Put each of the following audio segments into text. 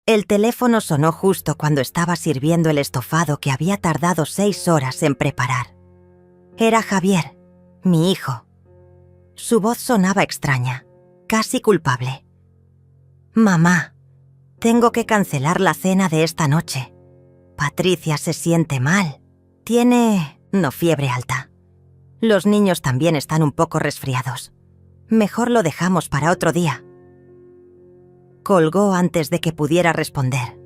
El teléfono sonó justo cuando estaba sirviendo el estofado que había tardado 6 horas en preparar. Era Javier, mi hijo. Su voz sonaba extraña, casi culpable. «Mamá, tengo que cancelar la cena de esta noche. Patricia se siente mal. Tiene, no fiebre alta. Los niños también están un poco resfriados. Mejor lo dejamos para otro día». Colgó antes de que pudiera responder.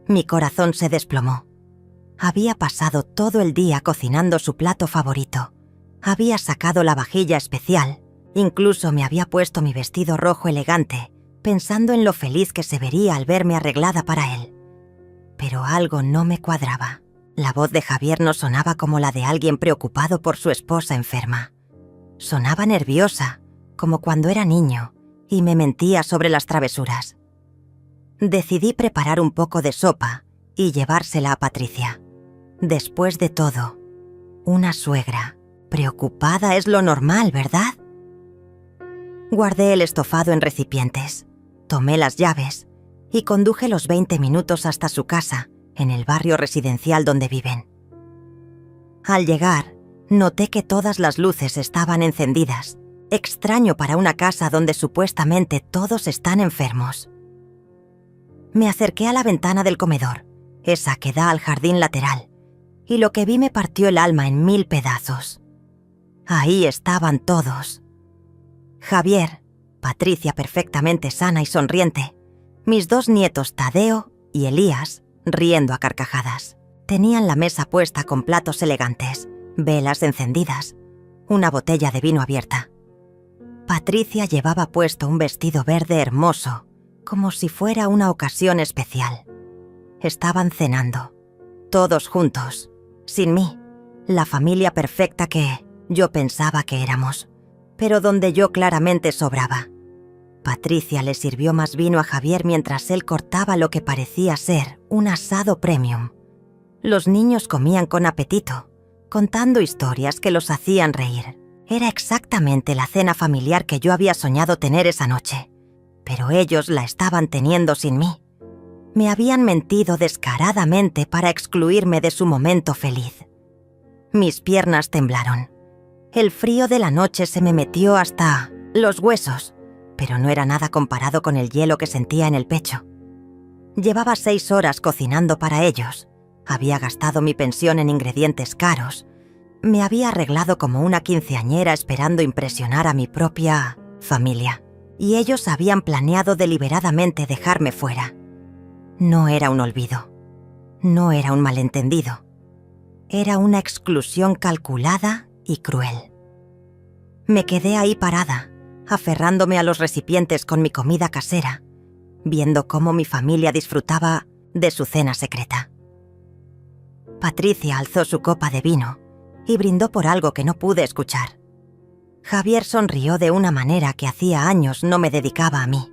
Mi corazón se desplomó. Había pasado todo el día cocinando su plato favorito. Había sacado la vajilla especial. Incluso me había puesto mi vestido rojo elegante, pensando en lo feliz que se vería al verme arreglada para él. Pero algo no me cuadraba. La voz de Javier no sonaba como la de alguien preocupado por su esposa enferma. Sonaba nerviosa, como cuando era niño, y me mentía sobre las travesuras. Decidí preparar un poco de sopa y llevársela a Patricia. Después de todo, una suegra preocupada es lo normal, ¿verdad? Guardé el estofado en recipientes, tomé las llaves y conduje los 20 minutos hasta su casa, en el barrio residencial donde viven. Al llegar, noté que todas las luces estaban encendidas. Extraño para una casa donde supuestamente todos están enfermos. Me acerqué a la ventana del comedor, esa que da al jardín lateral, y lo que vi me partió el alma en 1000 pedazos. Ahí estaban todos. Javier, Patricia perfectamente sana y sonriente, mis 2 nietos Tadeo y Elías riendo a carcajadas. Tenían la mesa puesta con platos elegantes, velas encendidas, una botella de vino abierta. Patricia llevaba puesto un vestido verde hermoso, como si fuera una ocasión especial. Estaban cenando, todos juntos, sin mí, la familia perfecta que yo pensaba que éramos, pero donde yo claramente sobraba. Patricia le sirvió más vino a Javier mientras él cortaba lo que parecía ser un asado premium. Los niños comían con apetito, contando historias que los hacían reír. Era exactamente la cena familiar que yo había soñado tener esa noche, pero ellos la estaban teniendo sin mí. Me habían mentido descaradamente para excluirme de su momento feliz. Mis piernas temblaron. El frío de la noche se me metió hasta los huesos, pero no era nada comparado con el hielo que sentía en el pecho. Llevaba 6 horas cocinando para ellos. Había gastado mi pensión en ingredientes caros. Me había arreglado como una quinceañera esperando impresionar a mi propia familia. Y ellos habían planeado deliberadamente dejarme fuera. No era un olvido. No era un malentendido. Era una exclusión calculada y cruel. Me quedé ahí parada, aferrándome a los recipientes con mi comida casera, viendo cómo mi familia disfrutaba de su cena secreta. Patricia alzó su copa de vino y brindó por algo que no pude escuchar. Javier sonrió de una manera que hacía años no me dedicaba a mí.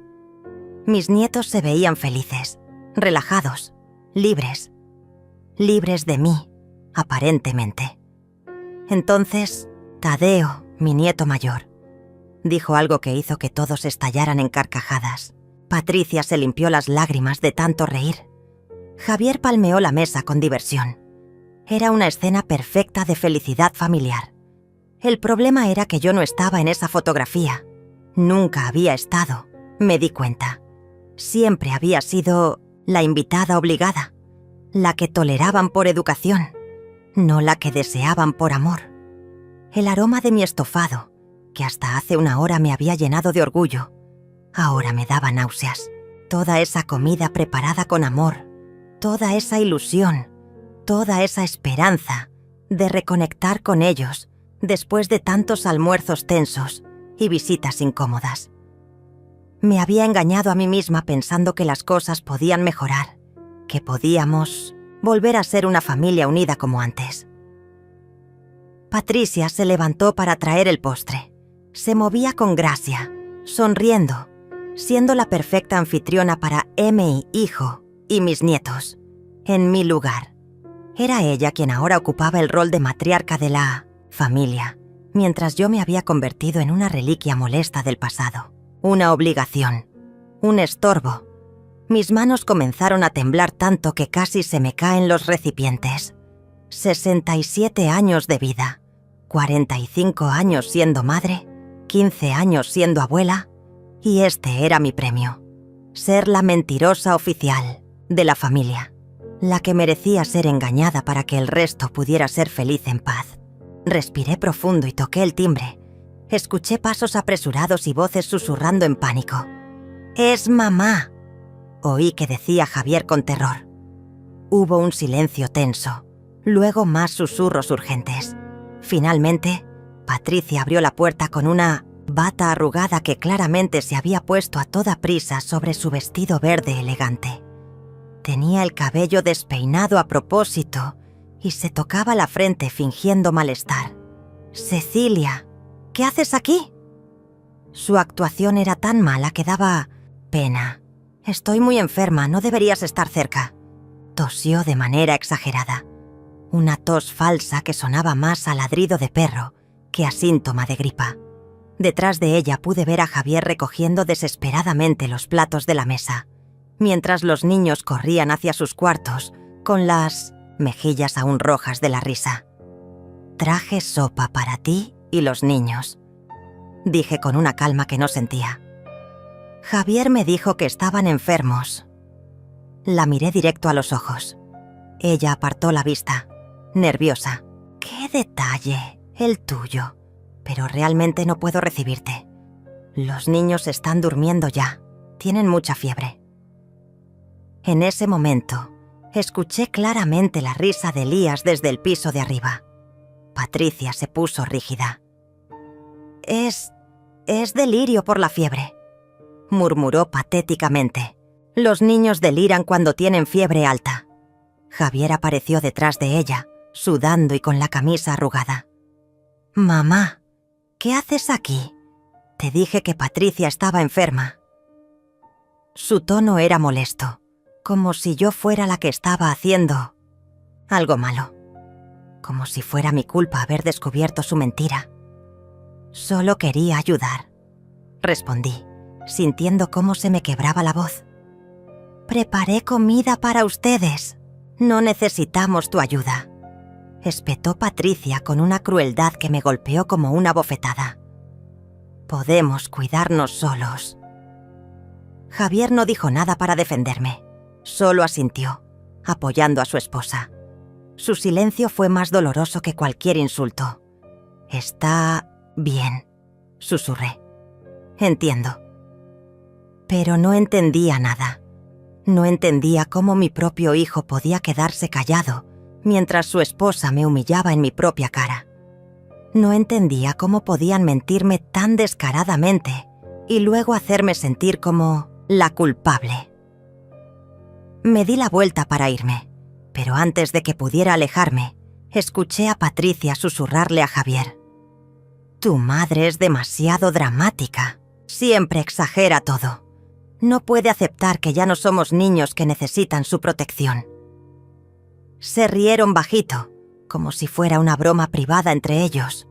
Mis nietos se veían felices, relajados, libres de mí, aparentemente. Entonces, Tadeo, mi nieto mayor, dijo algo que hizo que todos estallaran en carcajadas. Patricia se limpió las lágrimas de tanto reír. Javier palmeó la mesa con diversión. Era una escena perfecta de felicidad familiar. El problema era que yo no estaba en esa fotografía. Nunca había estado, me di cuenta. Siempre había sido la invitada obligada, la que toleraban por educación, no la que deseaban por amor. El aroma de mi estofado, que hasta hace una hora me había llenado de orgullo, ahora me daba náuseas. Toda esa comida preparada con amor, toda esa ilusión, toda esa esperanza de reconectar con ellos después de tantos almuerzos tensos y visitas incómodas. Me había engañado a mí misma pensando que las cosas podían mejorar, que podíamos volver a ser una familia unida como antes. Patricia se levantó para traer el postre. Se movía con gracia, sonriendo, siendo la perfecta anfitriona para mi hijo y mis nietos, en mi lugar. Era ella quien ahora ocupaba el rol de matriarca de la familia, mientras yo me había convertido en una reliquia molesta del pasado, una obligación, un estorbo, Mis manos comenzaron a temblar tanto que casi se me caen los recipientes. 67 años de vida, 45 años siendo madre, 15 años siendo abuela, y este era mi premio: ser la mentirosa oficial de la familia, la que merecía ser engañada para que el resto pudiera ser feliz en paz. Respiré profundo y toqué el timbre. Escuché pasos apresurados y voces susurrando en pánico. «¡Es mamá!», oí que decía Javier con terror. Hubo un silencio tenso, luego más susurros urgentes. Finalmente, Patricia abrió la puerta con una bata arrugada que claramente se había puesto a toda prisa sobre su vestido verde elegante. Tenía el cabello despeinado a propósito y se tocaba la frente fingiendo malestar. «Cecilia, ¿qué haces aquí?». Su actuación era tan mala que daba pena. «Estoy muy enferma, no deberías estar cerca». Tosió de manera exagerada. Una tos falsa que sonaba más a ladrido de perro que a síntoma de gripa. Detrás de ella pude ver a Javier recogiendo desesperadamente los platos de la mesa, mientras los niños corrían hacia sus cuartos con las mejillas aún rojas de la risa. «Traje sopa para ti y los niños», dije con una calma que no sentía. «Javier me dijo que estaban enfermos». La miré directo a los ojos. Ella apartó la vista, nerviosa. «¡Qué detalle, el tuyo! Pero realmente no puedo recibirte. Los niños están durmiendo ya. Tienen mucha fiebre». En ese momento, escuché claramente la risa de Elías desde el piso de arriba. Patricia se puso rígida. Es delirio por la fiebre», murmuró patéticamente. «Los niños deliran cuando tienen fiebre alta». Javier apareció detrás de ella, sudando y con la camisa arrugada. «Mamá, ¿qué haces aquí? Te dije que Patricia estaba enferma». Su tono era molesto, como si yo fuera la que estaba haciendo algo malo, como si fuera mi culpa haber descubierto su mentira. «Solo quería ayudar», respondí, sintiendo cómo se me quebraba la voz. «Preparé comida para ustedes. No necesitamos tu ayuda», espetó Patricia con una crueldad que me golpeó como una bofetada. «Podemos cuidarnos solos». Javier no dijo nada para defenderme, solo asintió, apoyando a su esposa. Su silencio fue más doloroso que cualquier insulto. «Está bien», susurré. «Entiendo». Pero no entendía nada. No entendía cómo mi propio hijo podía quedarse callado mientras su esposa me humillaba en mi propia cara. No entendía cómo podían mentirme tan descaradamente y luego hacerme sentir como la culpable. Me di la vuelta para irme, pero antes de que pudiera alejarme, escuché a Patricia susurrarle a Javier. «Tu madre es demasiado dramática. Siempre exagera todo. No puede aceptar que ya no somos niños que necesitan su protección». Se rieron bajito, como si fuera una broma privada entre ellos.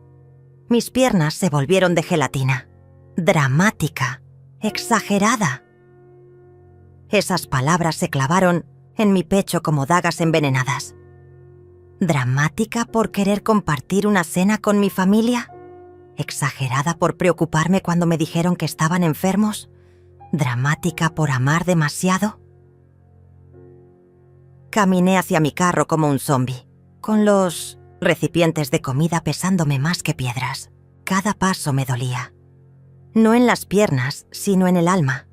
Mis piernas se volvieron de gelatina. «Dramática, exagerada». Esas palabras se clavaron en mi pecho como dagas envenenadas. ¿Dramática por querer compartir una cena con mi familia? ¿Exagerada por preocuparme cuando me dijeron que estaban enfermos? ¿Dramática por amar demasiado? Caminé hacia mi carro como un zombi, con los recipientes de comida pesándome más que piedras. Cada paso me dolía. No en las piernas, sino en el alma.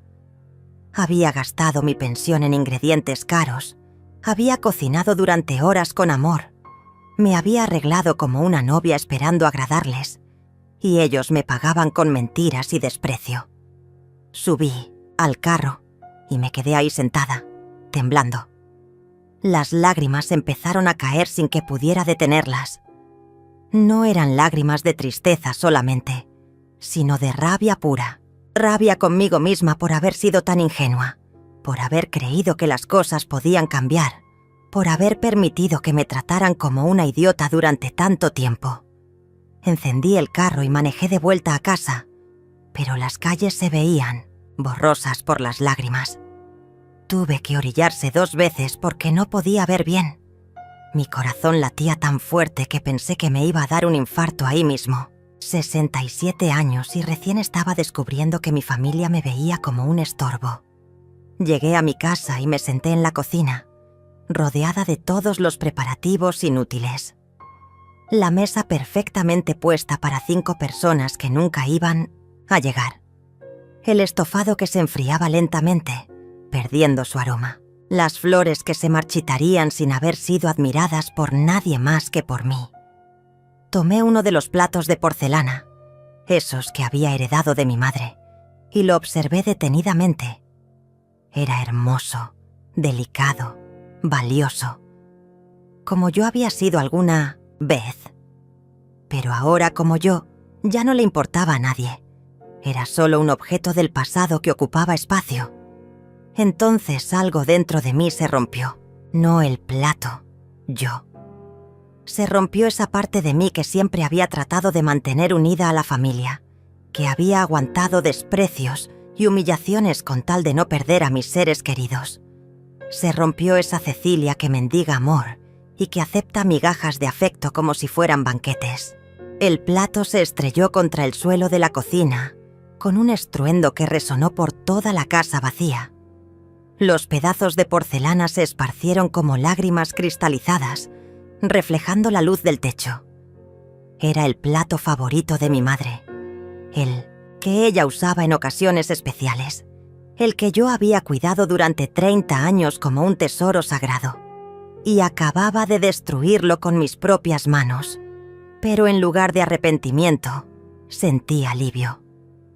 Había gastado mi pensión en ingredientes caros. Había cocinado durante horas con amor. Me había arreglado como una novia esperando agradarles. Y ellos me pagaban con mentiras y desprecio. Subí al carro y me quedé ahí sentada, temblando. Las lágrimas empezaron a caer sin que pudiera detenerlas. No eran lágrimas de tristeza solamente, sino de rabia pura. Rabia conmigo misma por haber sido tan ingenua, por haber creído que las cosas podían cambiar, por haber permitido que me trataran como una idiota durante tanto tiempo. Encendí el carro y manejé de vuelta a casa, pero las calles se veían borrosas por las lágrimas. Tuve que orillarse 2 veces porque no podía ver bien. Mi corazón latía tan fuerte que pensé que me iba a dar un infarto ahí mismo. 67 años y recién estaba descubriendo que mi familia me veía como un estorbo. Llegué a mi casa y me senté en la cocina, rodeada de todos los preparativos inútiles. La mesa perfectamente puesta para 5 personas que nunca iban a llegar. El estofado que se enfriaba lentamente, perdiendo su aroma. Las flores que se marchitarían sin haber sido admiradas por nadie más que por mí. Tomé uno de los platos de porcelana, esos que había heredado de mi madre, y lo observé detenidamente. Era hermoso, delicado, valioso, como yo había sido alguna vez. Pero ahora, como yo, ya no le importaba a nadie. Era solo un objeto del pasado que ocupaba espacio. Entonces algo dentro de mí se rompió. No el plato, yo. Se rompió esa parte de mí que siempre había tratado de mantener unida a la familia, que había aguantado desprecios y humillaciones con tal de no perder a mis seres queridos. Se rompió esa Cecilia que mendiga amor y que acepta migajas de afecto como si fueran banquetes. El plato se estrelló contra el suelo de la cocina, con un estruendo que resonó por toda la casa vacía. Los pedazos de porcelana se esparcieron como lágrimas cristalizadas, reflejando la luz del techo. Era el plato favorito de mi madre, el que ella usaba en ocasiones especiales, el que yo había cuidado durante 30 años como un tesoro sagrado, y acababa de destruirlo con mis propias manos. Pero en lugar de arrepentimiento, sentí alivio.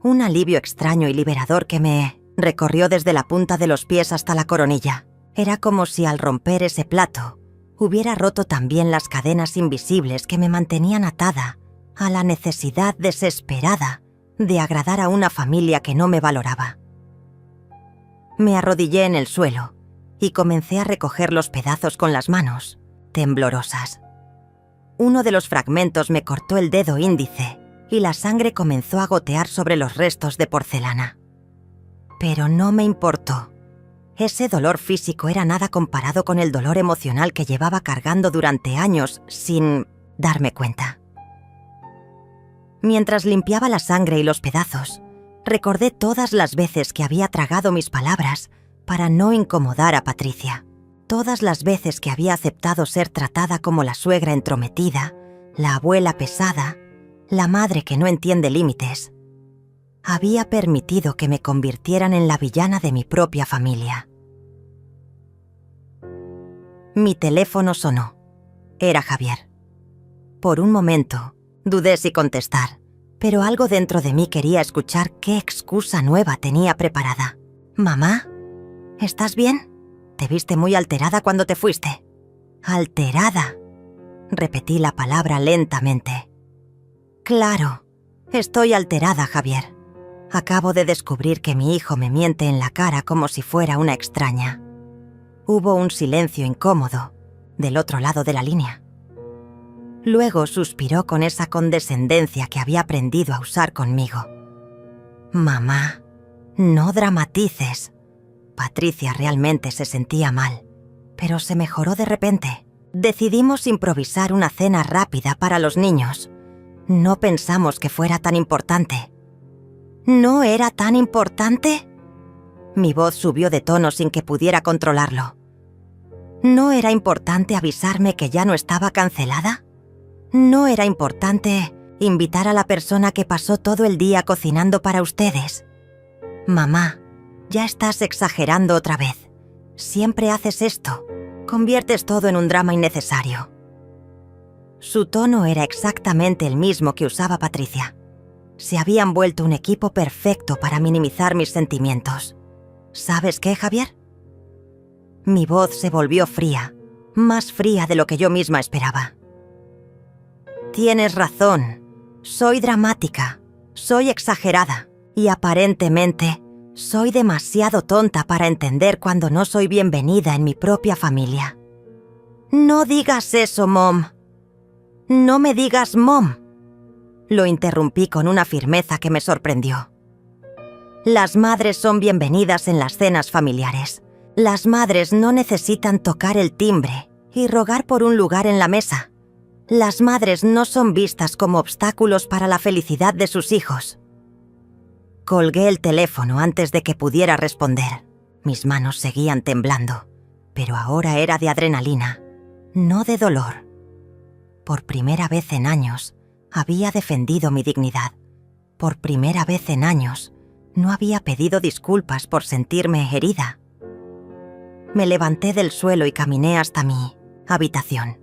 Un alivio extraño y liberador que me recorrió desde la punta de los pies hasta la coronilla. Era como si al romper ese plato, hubiera roto también las cadenas invisibles que me mantenían atada a la necesidad desesperada de agradar a una familia que no me valoraba. Me arrodillé en el suelo y comencé a recoger los pedazos con las manos, temblorosas. Uno de los fragmentos me cortó el dedo índice y la sangre comenzó a gotear sobre los restos de porcelana. Pero no me importó. Ese dolor físico era nada comparado con el dolor emocional que llevaba cargando durante años sin darme cuenta. Mientras limpiaba la sangre y los pedazos, recordé todas las veces que había tragado mis palabras para no incomodar a Patricia. Todas las veces que había aceptado ser tratada como la suegra entrometida, la abuela pesada, la madre que no entiende límites. Había permitido que me convirtieran en la villana de mi propia familia. Mi teléfono sonó. Era Javier. Por un momento, dudé si contestar, pero algo dentro de mí quería escuchar qué excusa nueva tenía preparada. «¿Mamá? ¿Estás bien? Te viste muy alterada cuando te fuiste». «¿Alterada?», repetí la palabra lentamente. «Claro, estoy alterada, Javier. Acabo de descubrir que mi hijo me miente en la cara como si fuera una extraña». Hubo un silencio incómodo del otro lado de la línea. Luego suspiró con esa condescendencia que había aprendido a usar conmigo. «Mamá, no dramatices». Patricia realmente se sentía mal, pero se mejoró de repente. Decidimos improvisar una cena rápida para los niños. No pensamos que fuera tan importante. ¿No era tan importante? Mi voz subió de tono sin que pudiera controlarlo. ¿No era importante avisarme que ya no estaba cancelada? ¿No era importante invitar a la persona que pasó todo el día cocinando para ustedes? Mamá, ya estás exagerando otra vez. Siempre haces esto. Conviertes todo en un drama innecesario. Su tono era exactamente el mismo que usaba Patricia. Se habían vuelto un equipo perfecto para minimizar mis sentimientos. ¿Sabes qué, Javier? Mi voz se volvió fría, más fría de lo que yo misma esperaba. Tienes razón. Soy dramática, soy exagerada y aparentemente soy demasiado tonta para entender cuando no soy bienvenida en mi propia familia. No digas eso, Mom. No me digas Mom. Lo interrumpí con una firmeza que me sorprendió. Las madres son bienvenidas en las cenas familiares, Las madres no necesitan tocar el timbre y rogar por un lugar en la mesa. Las madres no son vistas como obstáculos para la felicidad de sus hijos. Colgué el teléfono antes de que pudiera responder. Mis manos seguían temblando, pero ahora era de adrenalina, no de dolor. Por primera vez en años, había defendido mi dignidad. Por primera vez en años, no había pedido disculpas por sentirme herida. Me levanté del suelo y caminé hasta mi habitación.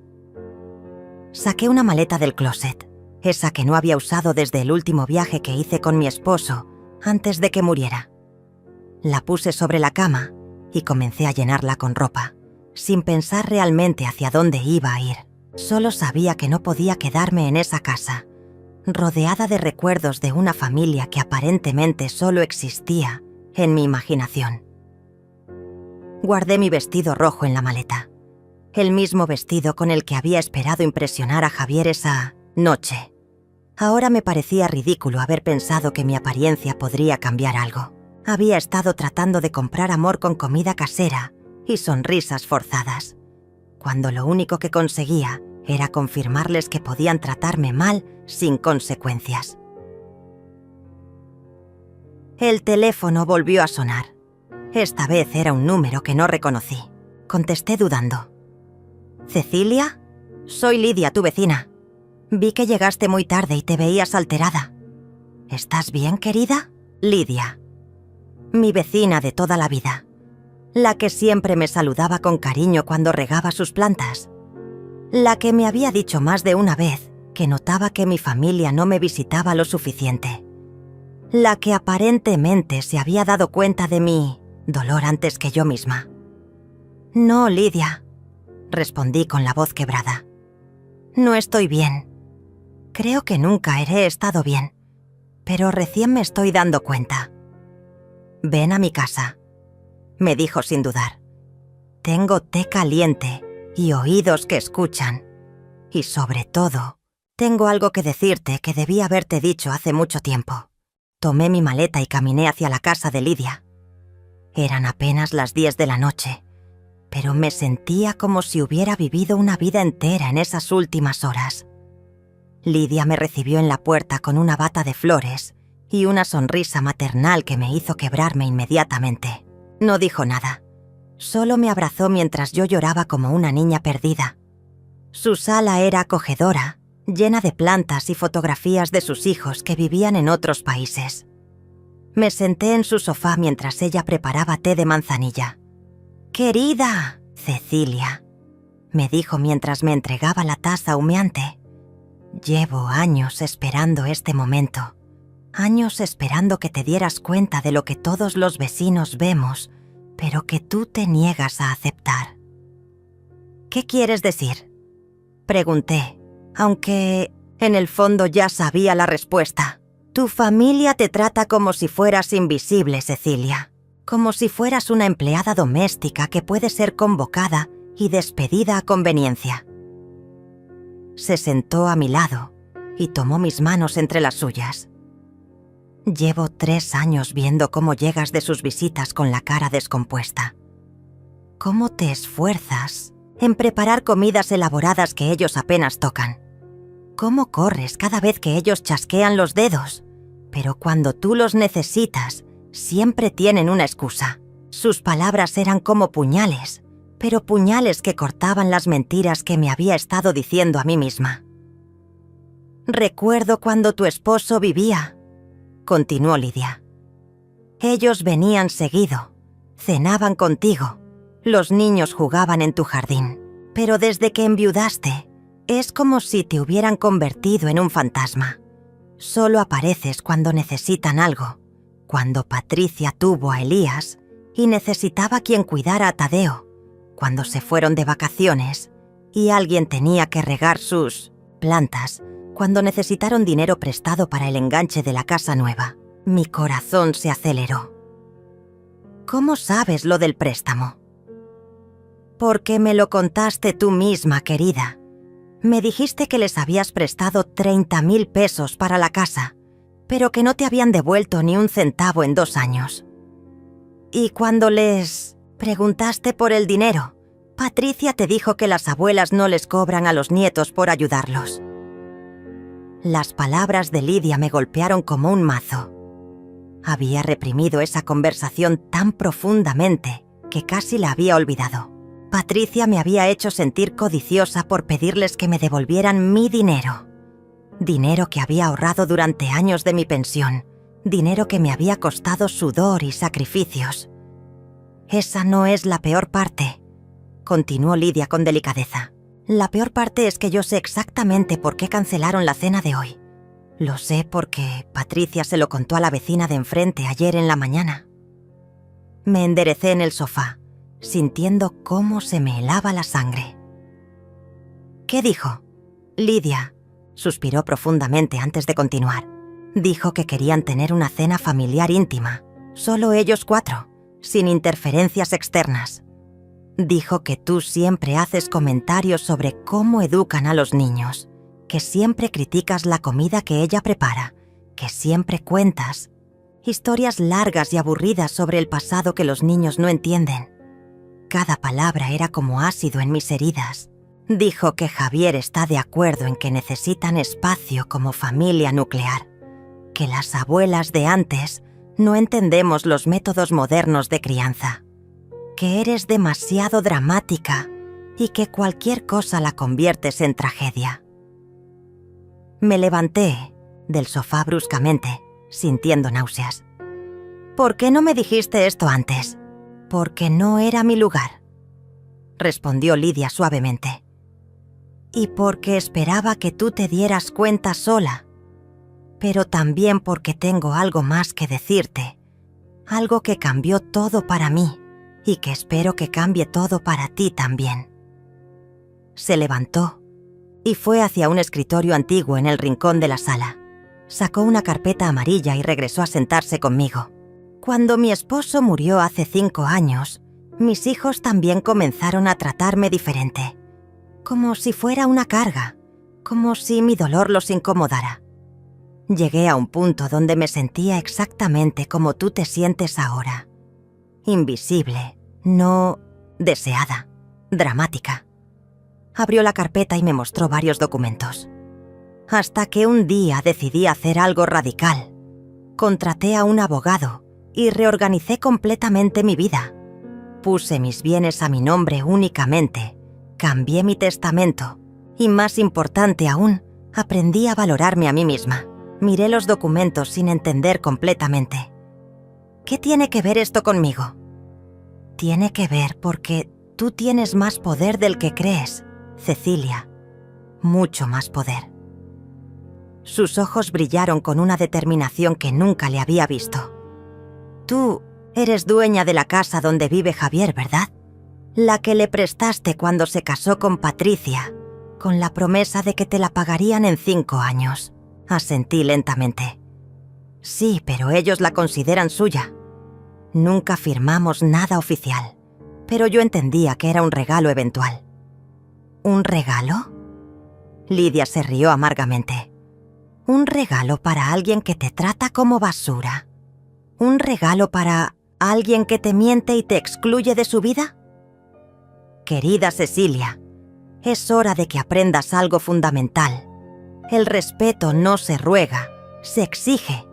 Saqué una maleta del closet, esa que no había usado desde el último viaje que hice con mi esposo antes de que muriera. La puse sobre la cama y comencé a llenarla con ropa, sin pensar realmente hacia dónde iba a ir. Solo sabía que no podía quedarme en esa casa, rodeada de recuerdos de una familia que aparentemente solo existía en mi imaginación. Guardé mi vestido rojo en la maleta, el mismo vestido con el que había esperado impresionar a Javier esa noche. Ahora me parecía ridículo haber pensado que mi apariencia podría cambiar algo. Había estado tratando de comprar amor con comida casera y sonrisas forzadas, cuando lo único que conseguía era confirmarles que podían tratarme mal sin consecuencias. El teléfono volvió a sonar. Esta vez era un número que no reconocí. Contesté dudando. «¿Cecilia? Soy Lidia, tu vecina. Vi que llegaste muy tarde y te veías alterada. ¿Estás bien, querida?» Lidia. Mi vecina de toda la vida. La que siempre me saludaba con cariño cuando regaba sus plantas. La que me había dicho más de una vez que notaba que mi familia no me visitaba lo suficiente. La que aparentemente se había dado cuenta de mi dolor antes que yo misma. «No, Lidia», respondí con la voz quebrada. «No estoy bien. Creo que nunca he estado bien, pero recién me estoy dando cuenta». «Ven a mi casa», me dijo sin dudar. «Tengo té caliente y oídos que escuchan. Y sobre todo, tengo algo que decirte que debí haberte dicho hace mucho tiempo». Tomé mi maleta y caminé hacia la casa de Lidia. Eran apenas las 10 de la noche, pero me sentía como si hubiera vivido una vida entera en esas últimas horas. Lidia me recibió en la puerta con una bata de flores y una sonrisa maternal que me hizo quebrarme inmediatamente. No dijo nada, solo me abrazó mientras yo lloraba como una niña perdida. Su sala era acogedora, llena de plantas y fotografías de sus hijos que vivían en otros países. Me senté en su sofá mientras ella preparaba té de manzanilla. «Querida Cecilia», me dijo mientras me entregaba la taza humeante. «Llevo años esperando este momento. Años esperando que te dieras cuenta de lo que todos los vecinos vemos, pero que tú te niegas a aceptar». «¿Qué quieres decir?», pregunté, aunque en el fondo ya sabía la respuesta. «Tu familia te trata como si fueras invisible, Cecilia. Como si fueras una empleada doméstica que puede ser convocada y despedida a conveniencia». Se sentó a mi lado y tomó mis manos entre las suyas. «Llevo 3 años viendo cómo llegas de sus visitas con la cara descompuesta. Cómo te esfuerzas en preparar comidas elaboradas que ellos apenas tocan. Cómo corres cada vez que ellos chasquean los dedos, pero cuando tú los necesitas, siempre tienen una excusa. Sus palabras eran como puñales, pero puñales que cortaban las mentiras que me había estado diciendo a mí misma. Recuerdo cuando tu esposo vivía», continuó Lidia. «Ellos venían seguido, cenaban contigo, los niños jugaban en tu jardín, pero desde que enviudaste, es como si te hubieran convertido en un fantasma. Solo apareces cuando necesitan algo. Cuando Patricia tuvo a Elías y necesitaba quien cuidara a Tadeo, cuando se fueron de vacaciones y alguien tenía que regar sus plantas, cuando necesitaron dinero prestado para el enganche de la casa nueva. Mi corazón se aceleró. ¿Cómo sabes lo del préstamo? Porque me lo contaste tú misma, querida. Me dijiste que les habías prestado 30,000 pesos para la casa, pero que no te habían devuelto ni un centavo en 2 años. Y cuando les Preguntaste por el dinero. Patricia te dijo que las abuelas no les cobran a los nietos por ayudarlos. Las palabras de Lidia me golpearon como un mazo. Había reprimido esa conversación tan profundamente que casi la había olvidado. Patricia me había hecho sentir codiciosa por pedirles que me devolvieran mi dinero. Dinero que había ahorrado durante años de mi pensión. Dinero que me había costado sudor y sacrificios. Esa no es la peor parte, continuó Lidia con delicadeza. La peor parte es que yo sé exactamente por qué cancelaron la cena de hoy. Lo sé porque Patricia se lo contó a la vecina de enfrente ayer en la mañana. Me enderecé en el sofá, sintiendo cómo se me helaba la sangre. ¿Qué dijo? Lidia, suspiró profundamente antes de continuar. Dijo que querían tener una cena familiar íntima, solo ellos 4, sin interferencias externas. Dijo que tú siempre haces comentarios sobre cómo educan a los niños, que siempre criticas la comida que ella prepara, que siempre cuentas historias largas y aburridas sobre el pasado que los niños no entienden. Cada palabra era como ácido en mis heridas. Dijo que Javier está de acuerdo en que necesitan espacio como familia nuclear, que las abuelas de antes no entendemos los métodos modernos de crianza, que eres demasiado dramática y que cualquier cosa la conviertes en tragedia. Me levanté del sofá bruscamente, sintiendo náuseas. ¿Por qué no me dijiste esto antes? Porque no era mi lugar, respondió Lidia suavemente. Y porque esperaba que tú te dieras cuenta sola, pero también porque tengo algo más que decirte, algo que cambió todo para mí y que espero que cambie todo para ti también. Se levantó y fue hacia un escritorio antiguo en el rincón de la sala. Sacó una carpeta amarilla y regresó a sentarse conmigo. Cuando mi esposo murió hace 5 años, mis hijos también comenzaron a tratarme diferente, como si fuera una carga, como si mi dolor los incomodara. Llegué a un punto donde me sentía exactamente como tú te sientes ahora. Invisible, no deseada, dramática. Abrió la carpeta y me mostró varios documentos. Hasta que un día decidí hacer algo radical. Contraté a un abogado y reorganicé completamente mi vida. Puse mis bienes a mi nombre únicamente, cambié mi testamento y, más importante aún, aprendí a valorarme a mí misma. Miré los documentos sin entender completamente. ¿Qué tiene que ver esto conmigo? Tiene que ver porque tú tienes más poder del que crees, Cecilia. Mucho más poder. Sus ojos brillaron con una determinación que nunca le había visto. Tú eres dueña de la casa donde vive Javier, ¿verdad? La que le prestaste cuando se casó con Patricia, con la promesa de que te la pagarían en 5 años. Asentí lentamente. Sí, pero ellos la consideran suya. Nunca firmamos nada oficial, pero yo entendía que era un regalo eventual. ¿Un regalo? Lidia se rió amargamente. ¿Un regalo para alguien que te trata como basura? ¿Un regalo para alguien que te miente y te excluye de su vida? Querida Cecilia, es hora de que aprendas algo fundamental. El respeto no se ruega, se exige.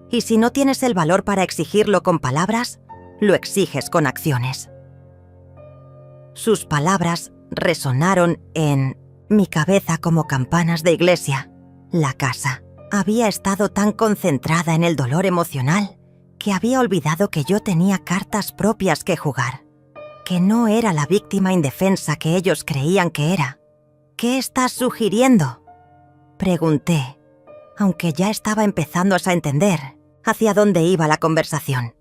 Y si no tienes el valor para exigirlo con palabras, lo exiges con acciones. Sus palabras resonaron en mi cabeza como campanas de iglesia. La casa. Había estado tan concentrada en el dolor emocional que había olvidado que yo tenía cartas propias que jugar, que no era la víctima indefensa que ellos creían que era. ¿Qué estás sugiriendo?, pregunté, aunque ya estaba empezando a entender hacia dónde iba la conversación.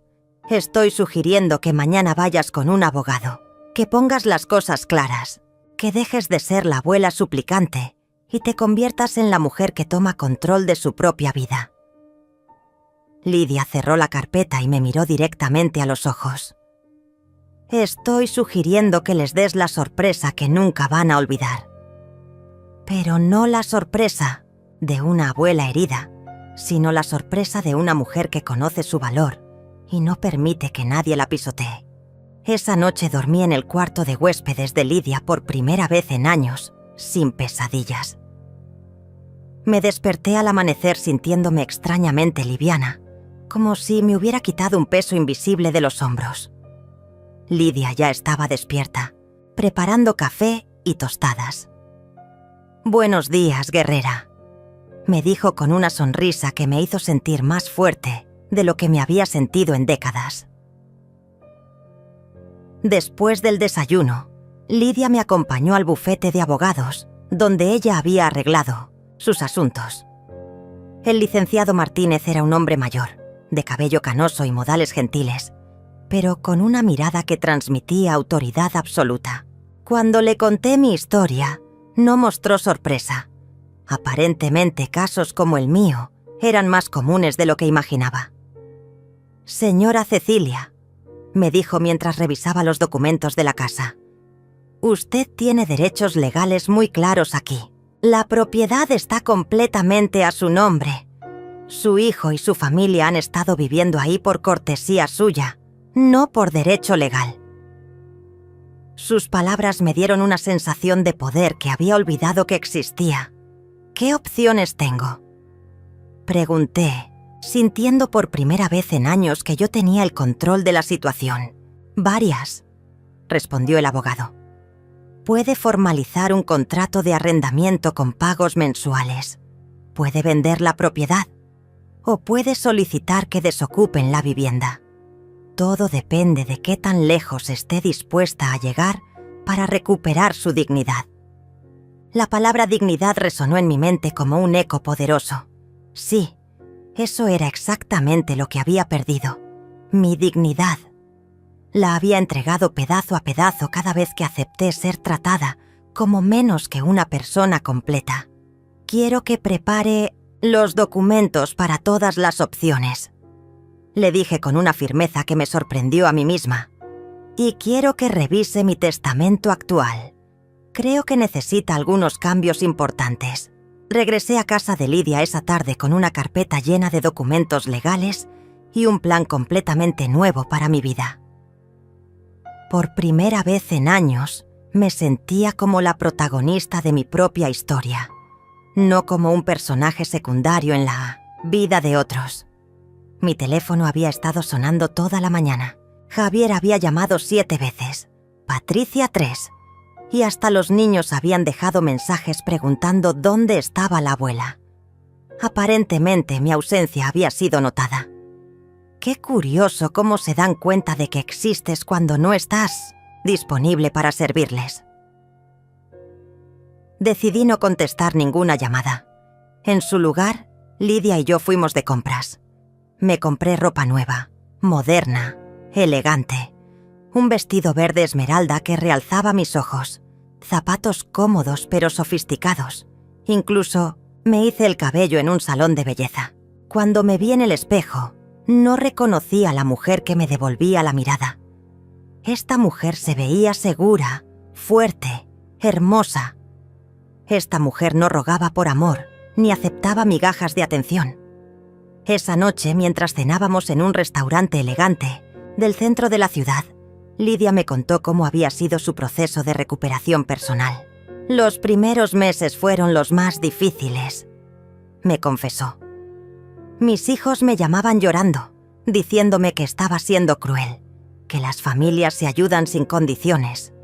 Estoy sugiriendo que mañana vayas con un abogado, que pongas las cosas claras, que dejes de ser la abuela suplicante y te conviertas en la mujer que toma control de su propia vida. Lidia cerró la carpeta y me miró directamente a los ojos. Estoy sugiriendo que les des la sorpresa que nunca van a olvidar. Pero no la sorpresa de una abuela herida, sino la sorpresa de una mujer que conoce su valor y no permite que nadie la pisotee. Esa noche dormí en el cuarto de huéspedes de Lidia por primera vez en años, sin pesadillas. Me desperté al amanecer sintiéndome extrañamente liviana, como si me hubiera quitado un peso invisible de los hombros. Lidia ya estaba despierta, preparando café y tostadas. «Buenos días, guerrera», me dijo con una sonrisa que me hizo sentir más fuerte de lo que me había sentido en décadas. Después del desayuno, Lidia me acompañó al bufete de abogados, donde ella había arreglado sus asuntos. El licenciado Martínez era un hombre mayor, de cabello canoso y modales gentiles, pero con una mirada que transmitía autoridad absoluta. Cuando le conté mi historia, no mostró sorpresa. Aparentemente, casos como el mío eran más comunes de lo que imaginaba. «Señora Cecilia», me dijo mientras revisaba los documentos de la casa, «usted tiene derechos legales muy claros aquí. La propiedad está completamente a su nombre. Su hijo y su familia han estado viviendo ahí por cortesía suya, no por derecho legal». Sus palabras me dieron una sensación de poder que había olvidado que existía. «¿Qué opciones tengo?», pregunté, sintiendo por primera vez en años que yo tenía el control de la situación. «Varias», respondió el abogado. «Puede formalizar un contrato de arrendamiento con pagos mensuales. Puede vender la propiedad. O puede solicitar que desocupen la vivienda. Todo depende de qué tan lejos esté dispuesta a llegar para recuperar su dignidad». La palabra dignidad resonó en mi mente como un eco poderoso. Sí, eso era exactamente lo que había perdido. Mi dignidad. La había entregado pedazo a pedazo cada vez que acepté ser tratada como menos que una persona completa. «Quiero que prepare los documentos para todas las opciones», le dije con una firmeza que me sorprendió a mí misma. «Y quiero que revise mi testamento actual. Creo que necesita algunos cambios importantes». Regresé a casa de Lidia esa tarde con una carpeta llena de documentos legales y un plan completamente nuevo para mi vida. Por primera vez en años, me sentía como la protagonista de mi propia historia, no como un personaje secundario en la vida de otros. Mi teléfono había estado sonando toda la mañana. Javier había llamado 7 veces, Patricia 3, y hasta los niños habían dejado mensajes preguntando dónde estaba la abuela. Aparentemente mi ausencia había sido notada. Qué curioso cómo se dan cuenta de que existes cuando no estás disponible para servirles. Decidí no contestar ninguna llamada. En su lugar, Lidia y yo fuimos de compras. Me compré ropa nueva, moderna, elegante. Un vestido verde esmeralda que realzaba mis ojos, zapatos cómodos pero sofisticados. Incluso me hice el cabello en un salón de belleza. Cuando me vi en el espejo, no reconocí a la mujer que me devolvía la mirada. Esta mujer se veía segura, fuerte, hermosa. Esta mujer no rogaba por amor, ni aceptaba migajas de atención. Esa noche, mientras cenábamos en un restaurante elegante del centro de la ciudad, Lidia me contó cómo había sido su proceso de recuperación personal. «Los primeros meses fueron los más difíciles», me confesó. «Mis hijos me llamaban llorando, diciéndome que estaba siendo cruel, que las familias se ayudan sin condiciones.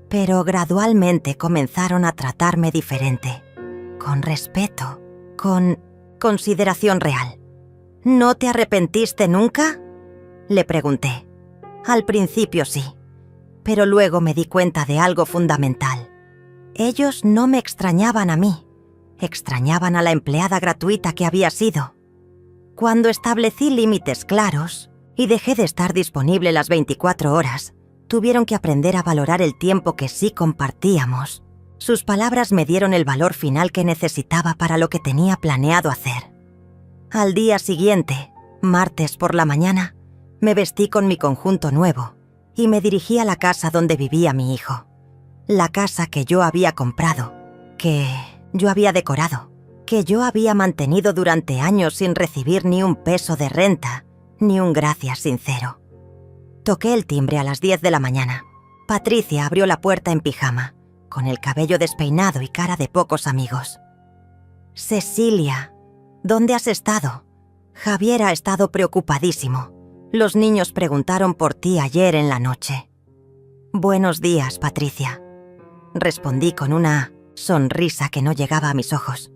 Pero gradualmente comenzaron a tratarme diferente, con respeto, con consideración real». «¿No te arrepentiste nunca?», le pregunté. «Al principio sí, pero luego me di cuenta de algo fundamental. Ellos no me extrañaban a mí, extrañaban a la empleada gratuita que había sido. Cuando establecí límites claros y dejé de estar disponible las 24 horas, tuvieron que aprender a valorar el tiempo que sí compartíamos». Sus palabras me dieron el valor final que necesitaba para lo que tenía planeado hacer. Al día siguiente, martes por la mañana, me vestí con mi conjunto nuevo y me dirigí a la casa donde vivía mi hijo. La casa que yo había comprado, que yo había decorado, que yo había mantenido durante años sin recibir ni un peso de renta, ni un gracias sincero. Toqué el timbre a las 10 de la mañana. Patricia abrió la puerta en pijama, con el cabello despeinado y cara de pocos amigos. «Cecilia, ¿dónde has estado? Javier ha estado preocupadísimo. Los niños preguntaron por ti ayer en la noche». «Buenos días, Patricia», respondí con una sonrisa que no llegaba a mis ojos.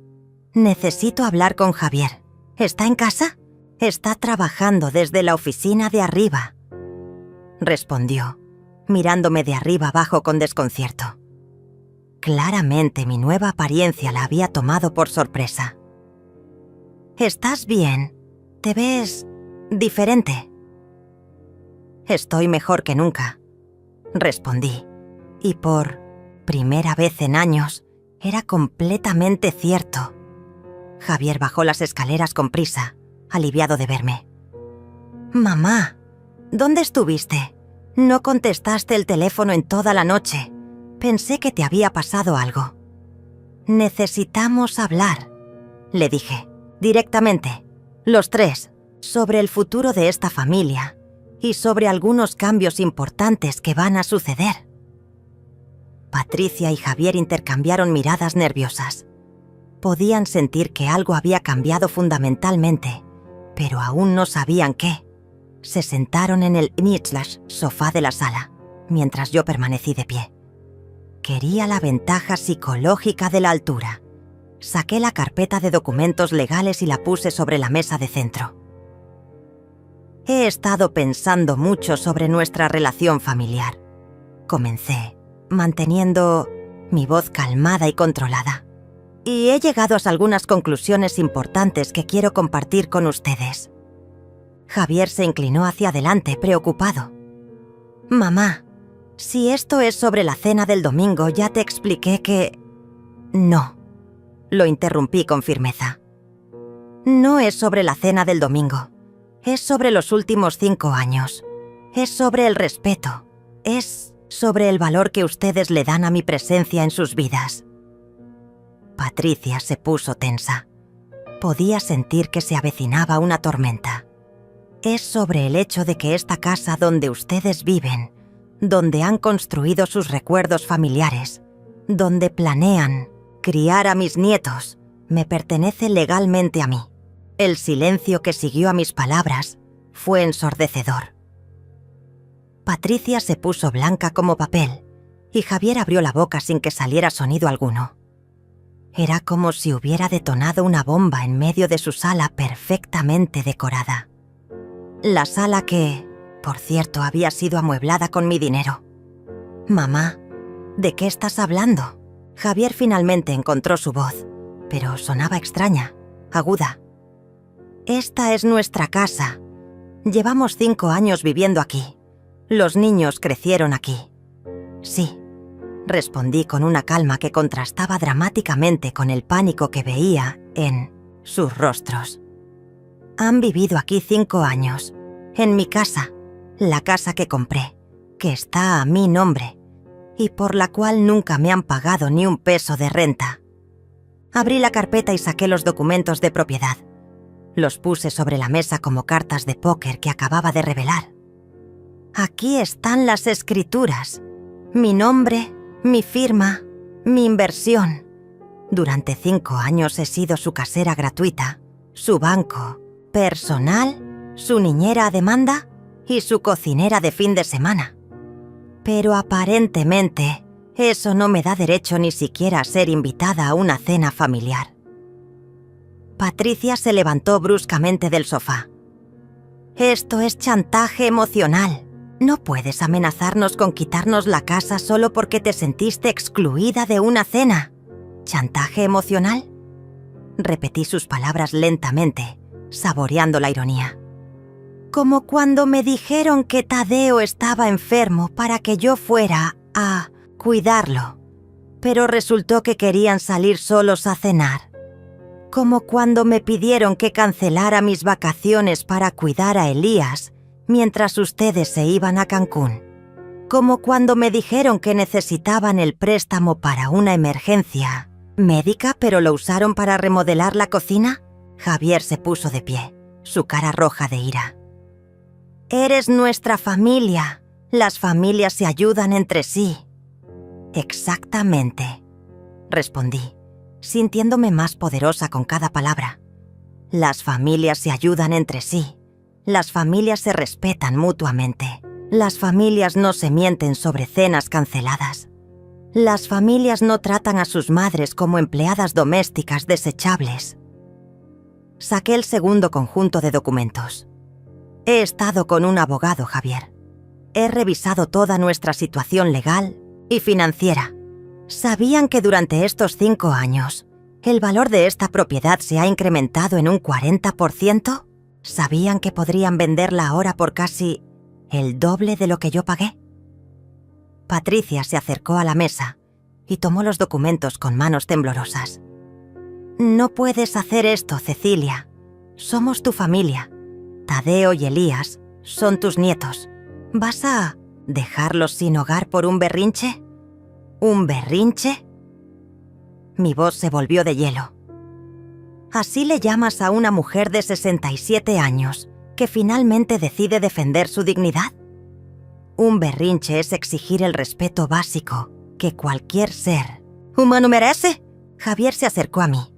«Necesito hablar con Javier. ¿Está en casa? Está trabajando desde la oficina de arriba», respondió, mirándome de arriba abajo con desconcierto. Claramente mi nueva apariencia la había tomado por sorpresa. «¿Estás bien? Te ves diferente». «Estoy mejor que nunca», respondí, y por primera vez en años era completamente cierto. Javier bajó las escaleras con prisa, aliviado de verme. «Mamá, ¿dónde estuviste? No contestaste el teléfono en toda la noche. Pensé que te había pasado algo». «Necesitamos hablar», le dije, directamente, los tres, sobre el futuro de esta familia y sobre algunos cambios importantes que van a suceder. Patricia y Javier intercambiaron miradas nerviosas. Podían sentir que algo había cambiado fundamentalmente, pero aún no sabían qué. Se sentaron en el sofá de la sala, mientras yo permanecí de pie. Quería la ventaja psicológica de la altura. Saqué la carpeta de documentos legales y la puse sobre la mesa de centro. «He estado pensando mucho sobre nuestra relación familiar», comencé, manteniendo mi voz calmada y controlada. «Y he llegado a algunas conclusiones importantes que quiero compartir con ustedes». Javier se inclinó hacia adelante, preocupado. «Mamá, si esto es sobre la cena del domingo, ya te expliqué que...» «No», lo interrumpí con firmeza. «No es sobre la cena del domingo. Es sobre los últimos 5 años. Es sobre el respeto. Es sobre el valor que ustedes le dan a mi presencia en sus vidas». Patricia se puso tensa. Podía sentir que se avecinaba una tormenta. «Es sobre el hecho de que esta casa donde ustedes viven, donde han construido sus recuerdos familiares, donde planean criar a mis nietos, me pertenece legalmente a mí». El silencio que siguió a mis palabras fue ensordecedor. Patricia se puso blanca como papel y Javier abrió la boca sin que saliera sonido alguno. Era como si hubiera detonado una bomba en medio de su sala perfectamente decorada. La sala que, por cierto, había sido amueblada con mi dinero. «Mamá, ¿de qué estás hablando?». Javier finalmente encontró su voz, pero sonaba extraña, aguda. «Esta es nuestra casa. Llevamos 5 años viviendo aquí. Los niños crecieron aquí». «Sí», respondí con una calma que contrastaba dramáticamente con el pánico que veía en sus rostros. «Han vivido aquí 5 años, en mi casa, la casa que compré, que está a mi nombre, y por la cual nunca me han pagado ni un peso de renta». Abrí la carpeta y saqué los documentos de propiedad. Los puse sobre la mesa como cartas de póker que acababa de revelar. «Aquí están las escrituras. Mi nombre, mi firma, mi inversión. Durante 5 años he sido su casera gratuita, su banco, personal, su niñera a demanda y su cocinera de fin de semana. Pero aparentemente, eso no me da derecho ni siquiera a ser invitada a una cena familiar». Patricia se levantó bruscamente del sofá. «Esto es chantaje emocional. No puedes amenazarnos con quitarnos la casa solo porque te sentiste excluida de una cena. ¿Chantaje emocional?». Repetí sus palabras lentamente, saboreando la ironía. «Como cuando me dijeron que Tadeo estaba enfermo para que yo fuera a cuidarlo, pero resultó que querían salir solos a cenar. Como cuando me pidieron que cancelara mis vacaciones para cuidar a Elías mientras ustedes se iban a Cancún. Como cuando me dijeron que necesitaban el préstamo para una emergencia médica, pero lo usaron para remodelar la cocina». Javier se puso de pie, su cara roja de ira. Eres nuestra familia. Las familias se ayudan entre sí. Exactamente, respondí, sintiéndome más poderosa con cada palabra. Las familias se ayudan entre sí. Las familias se respetan mutuamente. Las familias no se mienten sobre cenas canceladas. Las familias no tratan a sus madres como empleadas domésticas desechables. Saqué el segundo conjunto de documentos. He estado con un abogado, Javier. He revisado toda nuestra situación legal y financiera. ¿Sabían que durante estos 5 años el valor de esta propiedad se ha incrementado en un 40%? ¿Sabían que podrían venderla ahora por casi el doble de lo que yo pagué? Patricia se acercó a la mesa y tomó los documentos con manos temblorosas. No puedes hacer esto, Cecilia. Somos tu familia. Tadeo y Elías son tus nietos. ¿Vas a dejarlos sin hogar por un berrinche? ¿Un berrinche? Mi voz se volvió de hielo. ¿Así le llamas a una mujer de 67 años que finalmente decide defender su dignidad? Un berrinche es exigir el respeto básico que cualquier ser humano merece. Javier se acercó a mí,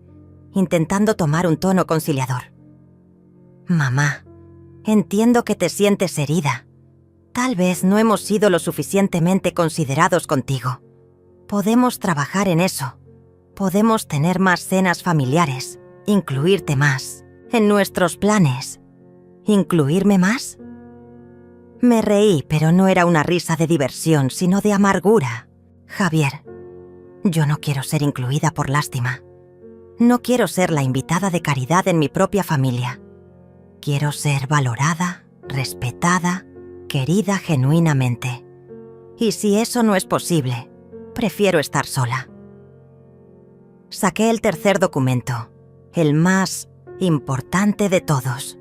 intentando tomar un tono conciliador. Mamá, entiendo que te sientes herida. Tal vez no hemos sido lo suficientemente considerados contigo. Podemos trabajar en eso. Podemos tener más cenas familiares, incluirte más en nuestros planes. ¿Incluirme más? Me reí, pero no era una risa de diversión, sino de amargura. Javier, yo no quiero ser incluida por lástima. No quiero ser la invitada de caridad en mi propia familia. Quiero ser valorada, respetada, querida genuinamente. Y si eso no es posible, prefiero estar sola. Saqué el tercer documento, el más importante de todos.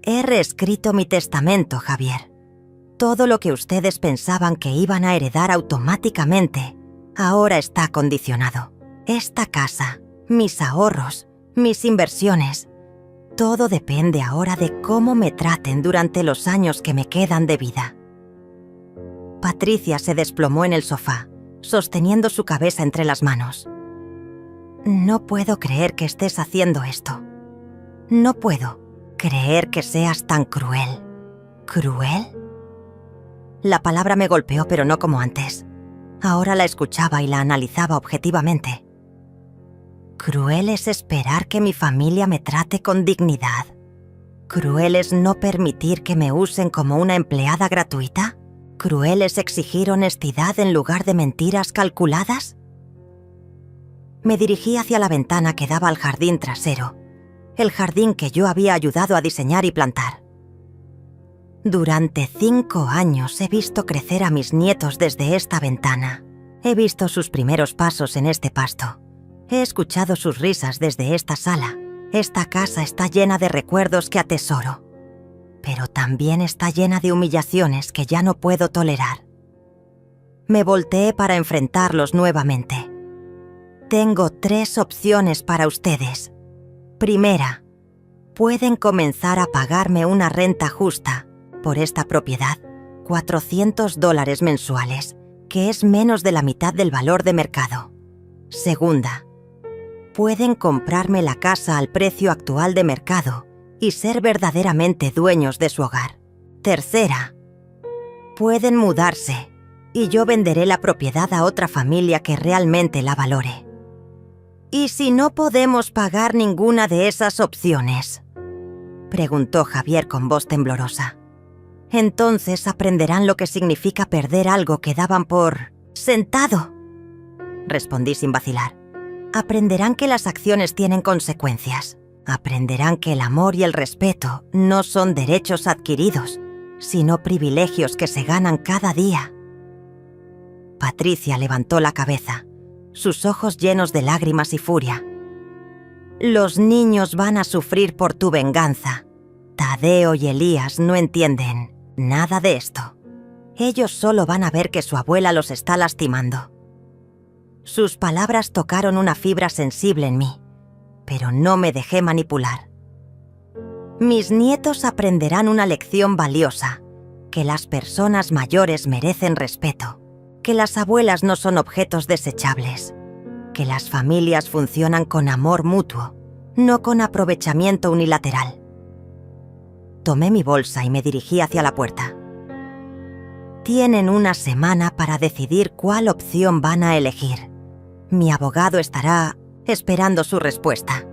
He reescrito mi testamento, Javier. Todo lo que ustedes pensaban que iban a heredar automáticamente, ahora está condicionado. Esta casa, mis ahorros, mis inversiones, todo depende ahora de cómo me traten durante los años que me quedan de vida. Patricia se desplomó en el sofá, sosteniendo su cabeza entre las manos. No puedo creer que estés haciendo esto. No puedo creer que seas tan cruel. ¿Cruel? La palabra me golpeó, pero no como antes. Ahora la escuchaba y la analizaba objetivamente. Cruel es esperar que mi familia me trate con dignidad. Cruel es no permitir que me usen como una empleada gratuita. Cruel es exigir honestidad en lugar de mentiras calculadas. Me dirigí hacia la ventana que daba al jardín trasero, el jardín que yo había ayudado a diseñar y plantar. Durante 5 años he visto crecer a mis nietos desde esta ventana. He visto sus primeros pasos en este pasto. He escuchado sus risas desde esta sala. Esta casa está llena de recuerdos que atesoro, pero también está llena de humillaciones que ya no puedo tolerar. Me volteé para enfrentarlos nuevamente. Tengo 3 opciones para ustedes. Primera, pueden comenzar a pagarme una renta justa por esta propiedad, $400 mensuales, que es menos de la mitad del valor de mercado. Segunda, pueden comprarme la casa al precio actual de mercado y ser verdaderamente dueños de su hogar. Tercera, pueden mudarse y yo venderé la propiedad a otra familia que realmente la valore. ¿Y si no podemos pagar ninguna de esas opciones?, preguntó Javier con voz temblorosa. Entonces aprenderán lo que significa perder algo que daban por sentado, respondí sin vacilar. Aprenderán que las acciones tienen consecuencias. Aprenderán que el amor y el respeto no son derechos adquiridos, sino privilegios que se ganan cada día. Patricia levantó la cabeza, sus ojos llenos de lágrimas y furia. Los niños van a sufrir por tu venganza. Tadeo y Elías no entienden nada de esto. Ellos solo van a ver que su abuela los está lastimando. Sus palabras tocaron una fibra sensible en mí, pero no me dejé manipular. Mis nietos aprenderán una lección valiosa, que las personas mayores merecen respeto, que las abuelas no son objetos desechables, que las familias funcionan con amor mutuo, no con aprovechamiento unilateral. Tomé mi bolsa y me dirigí hacia la puerta. Tienen una semana para decidir cuál opción van a elegir. Mi abogado estará esperando su respuesta.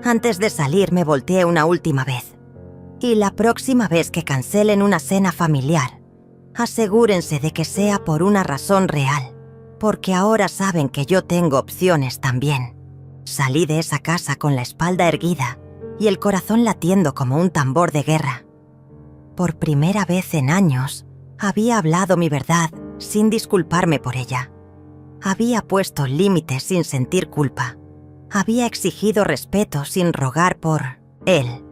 Antes de salir me volteé una última vez. Y la próxima vez que cancelen una cena familiar, asegúrense de que sea por una razón real, porque ahora saben que yo tengo opciones también. Salí de esa casa con la espalda erguida y el corazón latiendo como un tambor de guerra. Por primera vez en años, había hablado mi verdad sin disculparme por ella. Había puesto límites sin sentir culpa. Había exigido respeto sin rogar por él.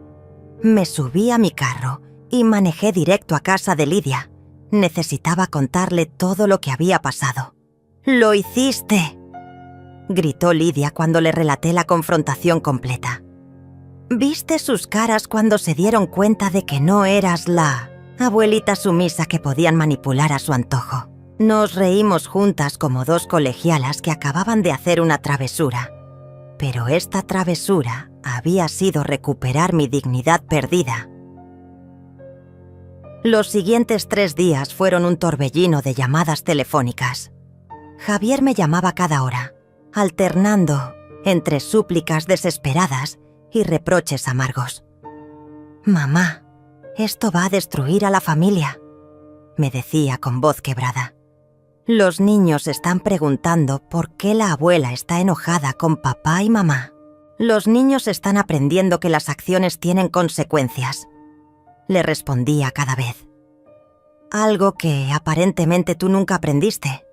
Me subí a mi carro y manejé directo a casa de Lidia. Necesitaba contarle todo lo que había pasado. «¡Lo hiciste!», gritó Lidia cuando le relaté la confrontación completa. «¿Viste sus caras cuando se dieron cuenta de que no eras la abuelita sumisa que podían manipular a su antojo?» Nos reímos juntas como dos colegialas que acababan de hacer una travesura. Pero esta travesura había sido recuperar mi dignidad perdida. Los siguientes 3 días fueron un torbellino de llamadas telefónicas. Javier me llamaba cada hora, alternando entre súplicas desesperadas y reproches amargos. «Mamá, esto va a destruir a la familia», me decía con voz quebrada. «Los niños están preguntando por qué la abuela está enojada con papá y mamá. Los niños están aprendiendo que las acciones tienen consecuencias», le respondía cada vez. «Algo que aparentemente tú nunca aprendiste».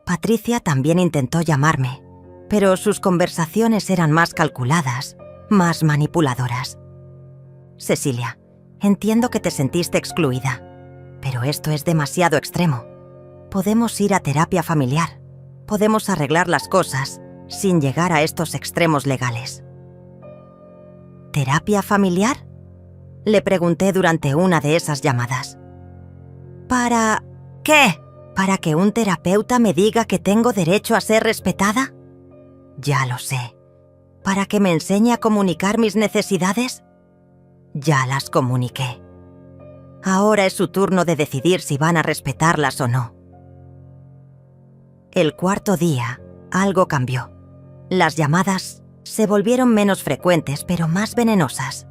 Patricia también intentó llamarme, pero sus conversaciones eran más calculadas, más manipuladoras. «Cecilia, entiendo que te sentiste excluida, pero esto es demasiado extremo. Podemos ir a terapia familiar. Podemos arreglar las cosas sin llegar a estos extremos legales». «¿Terapia familiar?», le pregunté durante una de esas llamadas. «¿Para qué? ¿Para que un terapeuta me diga que tengo derecho a ser respetada?». «Ya lo sé. ¿Para que me enseñe a comunicar mis necesidades?». «Ya las comuniqué. Ahora es su turno de decidir si van a respetarlas o no». El 4.º día, algo cambió. Las llamadas se volvieron menos frecuentes, pero más venenosas.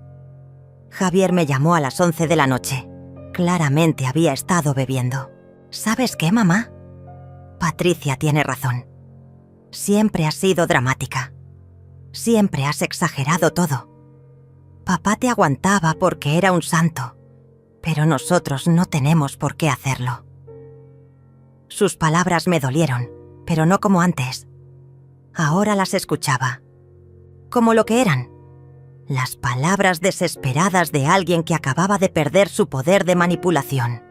Javier me llamó a las 11 de la noche. Claramente había estado bebiendo. «¿Sabes qué, mamá? Patricia tiene razón. Siempre has sido dramática. Siempre has exagerado todo. Papá te aguantaba porque era un santo, pero nosotros no tenemos por qué hacerlo». Sus palabras me dolieron, pero no como antes. Ahora las escuchaba, como lo que eran. Las palabras desesperadas de alguien que acababa de perder su poder de manipulación.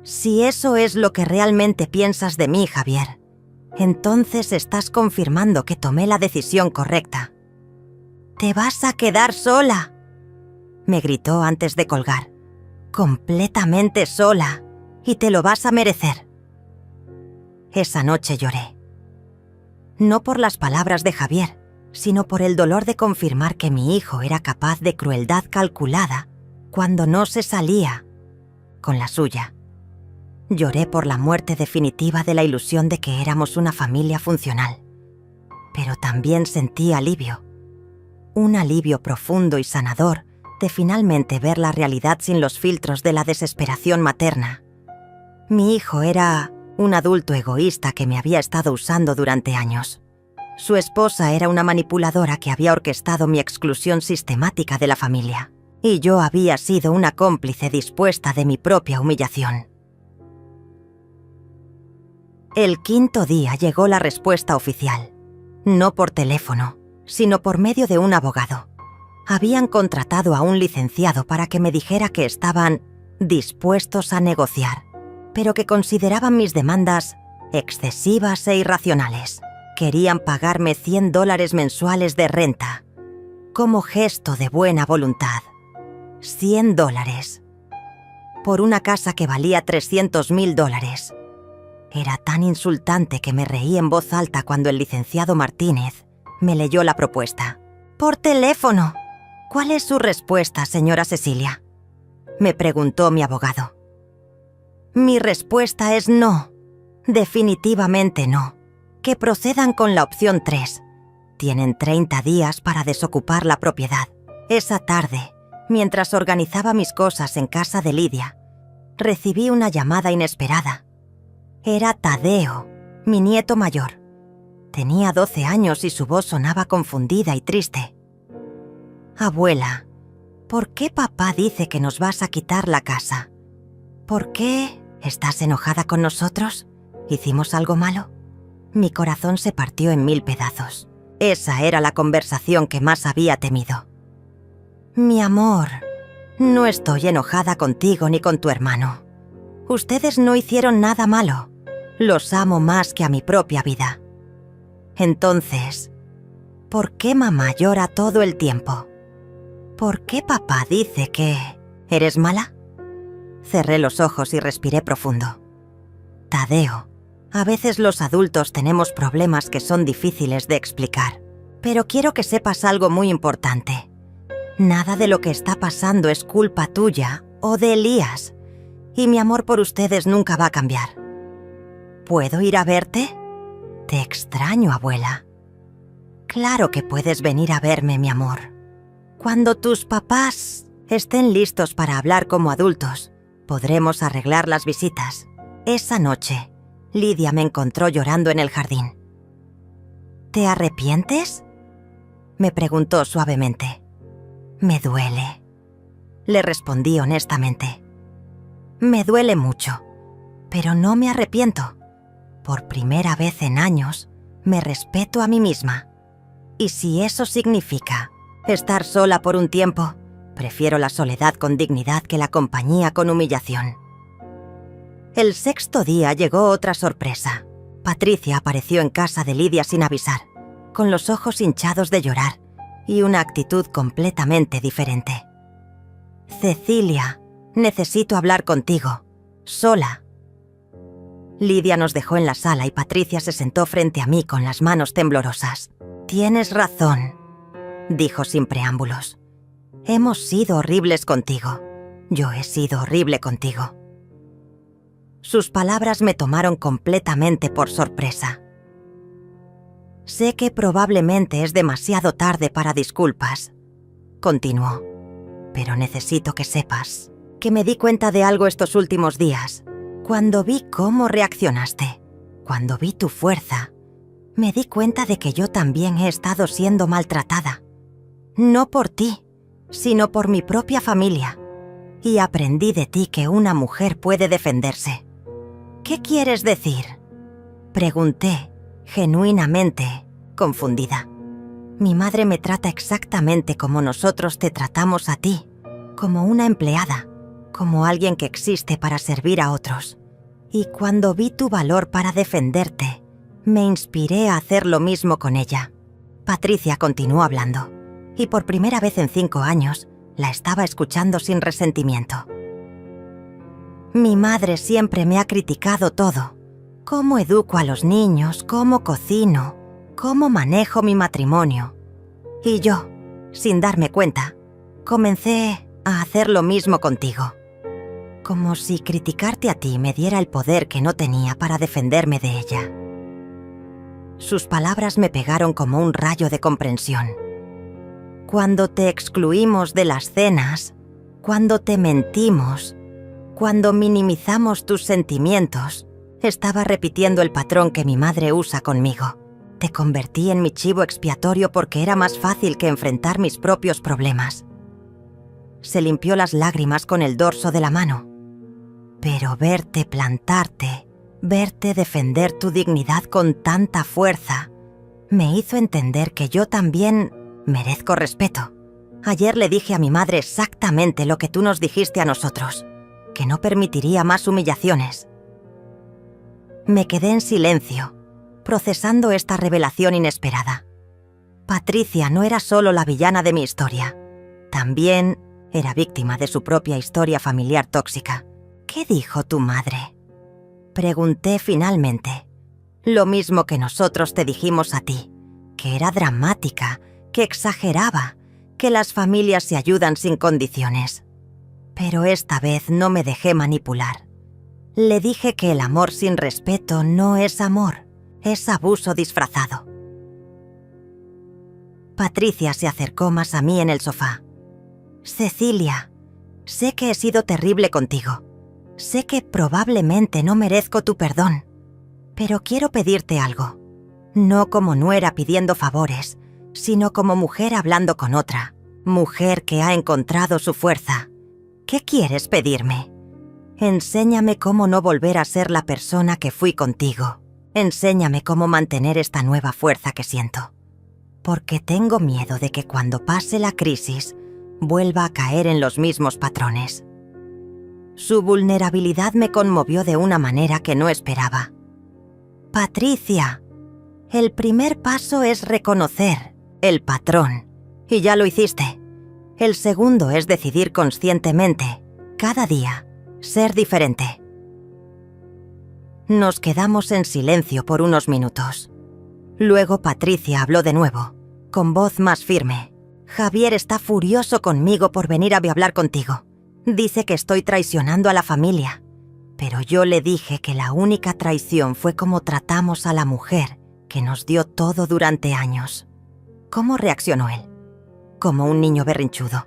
«Si eso es lo que realmente piensas de mí, Javier, entonces estás confirmando que tomé la decisión correcta. ¡Te vas a quedar sola!», me gritó antes de colgar. «Completamente sola, y te lo vas a merecer». Esa noche lloré. No por las palabras de Javier, sino por el dolor de confirmar que mi hijo era capaz de crueldad calculada cuando no se salía con la suya. Lloré por la muerte definitiva de la ilusión de que éramos una familia funcional. Pero también sentí alivio. Un alivio profundo y sanador de finalmente ver la realidad sin los filtros de la desesperación materna. Mi hijo era un adulto egoísta que me había estado usando durante años. Su esposa era una manipuladora que había orquestado mi exclusión sistemática de la familia. Y yo había sido una cómplice dispuesta de mi propia humillación. El 5.º día llegó la respuesta oficial. No por teléfono, sino por medio de un abogado. Habían contratado a un licenciado para que me dijera que estaban dispuestos a negociar, pero que consideraban mis demandas excesivas e irracionales. Querían pagarme $100 mensuales de renta. como gesto de buena voluntad. $100. Por una casa que valía $300,000. Era tan insultante que me reí en voz alta cuando el licenciado Martínez me leyó la propuesta. «Por teléfono. ¿Cuál es su respuesta, señora Cecilia?», me preguntó mi abogado. Mi respuesta es no. Definitivamente no. Que procedan con la opción 3. Tienen 30 días para desocupar la propiedad. Esa tarde, mientras organizaba mis cosas en casa de Lidia, recibí una llamada inesperada. Era Tadeo, mi nieto mayor. Tenía 12 años y su voz sonaba confundida y triste. «Abuela, ¿por qué papá dice que nos vas a quitar la casa? ¿Por qué? ¿Estás enojada con nosotros? ¿Hicimos algo malo?». Mi corazón se partió en 1000 pedazos. Esa era la conversación que más había temido. «Mi amor, no estoy enojada contigo ni con tu hermano. Ustedes no hicieron nada malo. Los amo más que a mi propia vida. Entonces, ¿por qué mamá llora todo el tiempo? ¿Por qué papá dice que eres mala?». Cerré los ojos y respiré profundo. «Tadeo, a veces los adultos tenemos problemas que son difíciles de explicar, pero quiero que sepas algo muy importante. Nada de lo que está pasando es culpa tuya o de Elías, y mi amor por ustedes nunca va a cambiar. ¿Puedo ir a verte? Te extraño, abuela». «Claro que puedes venir a verme, mi amor. Cuando tus papás estén listos para hablar como adultos, podremos arreglar las visitas». Esa noche, Lidia me encontró llorando en el jardín. «¿Te arrepientes?», me preguntó suavemente. «Me duele», le respondí honestamente. «Me duele mucho, pero no me arrepiento. Por primera vez en años, me respeto a mí misma. Y si eso significa estar sola por un tiempo, prefiero la soledad con dignidad que la compañía con humillación». El 6º día llegó otra sorpresa. Patricia apareció en casa de Lidia sin avisar, con los ojos hinchados de llorar y una actitud completamente diferente. «Cecilia, necesito hablar contigo, sola». Lidia nos dejó en la sala y Patricia se sentó frente a mí con las manos temblorosas. «Tienes razón», dijo sin preámbulos. «Hemos sido horribles contigo. Yo he sido horrible contigo». Sus palabras me tomaron completamente por sorpresa. «Sé que probablemente es demasiado tarde para disculpas», continuó, «pero necesito que sepas que me di cuenta de algo estos últimos días. Cuando vi cómo reaccionaste, cuando vi tu fuerza, me di cuenta de que yo también he estado siendo maltratada. No por ti, sino por mi propia familia. Y aprendí de ti que una mujer puede defenderse». «¿Qué quieres decir?», pregunté, genuinamente confundida. «Mi madre me trata exactamente como nosotros te tratamos a ti, como una empleada, como alguien que existe para servir a otros. Y cuando vi tu valor para defenderte, me inspiré a hacer lo mismo con ella». Patricia continuó hablando, y por primera vez en 5 años, la estaba escuchando sin resentimiento. «Mi madre siempre me ha criticado todo. Cómo educo a los niños, cómo cocino, cómo manejo mi matrimonio. Y yo, sin darme cuenta, comencé a hacer lo mismo contigo. Como si criticarte a ti me diera el poder que no tenía para defenderme de ella». Sus palabras me pegaron como un rayo de comprensión. «Cuando te excluimos de las cenas, cuando te mentimos, cuando minimizamos tus sentimientos, estaba repitiendo el patrón que mi madre usa conmigo. Te convertí en mi chivo expiatorio porque era más fácil que enfrentar mis propios problemas». Se limpió las lágrimas con el dorso de la mano. «Pero verte plantarte, verte defender tu dignidad con tanta fuerza, me hizo entender que yo también merezco respeto. Ayer le dije a mi madre exactamente lo que tú nos dijiste a nosotros, que no permitiría más humillaciones». Me quedé en silencio, procesando esta revelación inesperada. Patricia no era solo la villana de mi historia. También era víctima de su propia historia familiar tóxica. ¿Qué dijo tu madre? Pregunté finalmente. Lo mismo que nosotros te dijimos a ti, que era dramática, que exageraba, que las familias se ayudan sin condiciones. Pero esta vez no me dejé manipular. Le dije que el amor sin respeto no es amor, es abuso disfrazado. Patricia se acercó más a mí en el sofá. Cecilia, sé que he sido terrible contigo. Sé que probablemente no merezco tu perdón, pero quiero pedirte algo. No como nuera pidiendo favores, sino como mujer hablando con otra. Mujer que ha encontrado su fuerza. ¿Qué quieres pedirme? Enséñame cómo no volver a ser la persona que fui contigo. Enséñame cómo mantener esta nueva fuerza que siento. Porque tengo miedo de que cuando pase la crisis, vuelva a caer en los mismos patrones. Su vulnerabilidad me conmovió de una manera que no esperaba. Patricia, el primer paso es reconocer el patrón, y ya lo hiciste. El segundo es decidir conscientemente, cada día, ser diferente. Nos quedamos en silencio por unos minutos. Luego Patricia habló de nuevo, con voz más firme. Javier está furioso conmigo por venir a hablar contigo. Dice que estoy traicionando a la familia. Pero yo le dije que la única traición fue cómo tratamos a la mujer que nos dio todo durante años. ¿Cómo reaccionó él? Como un niño berrinchudo.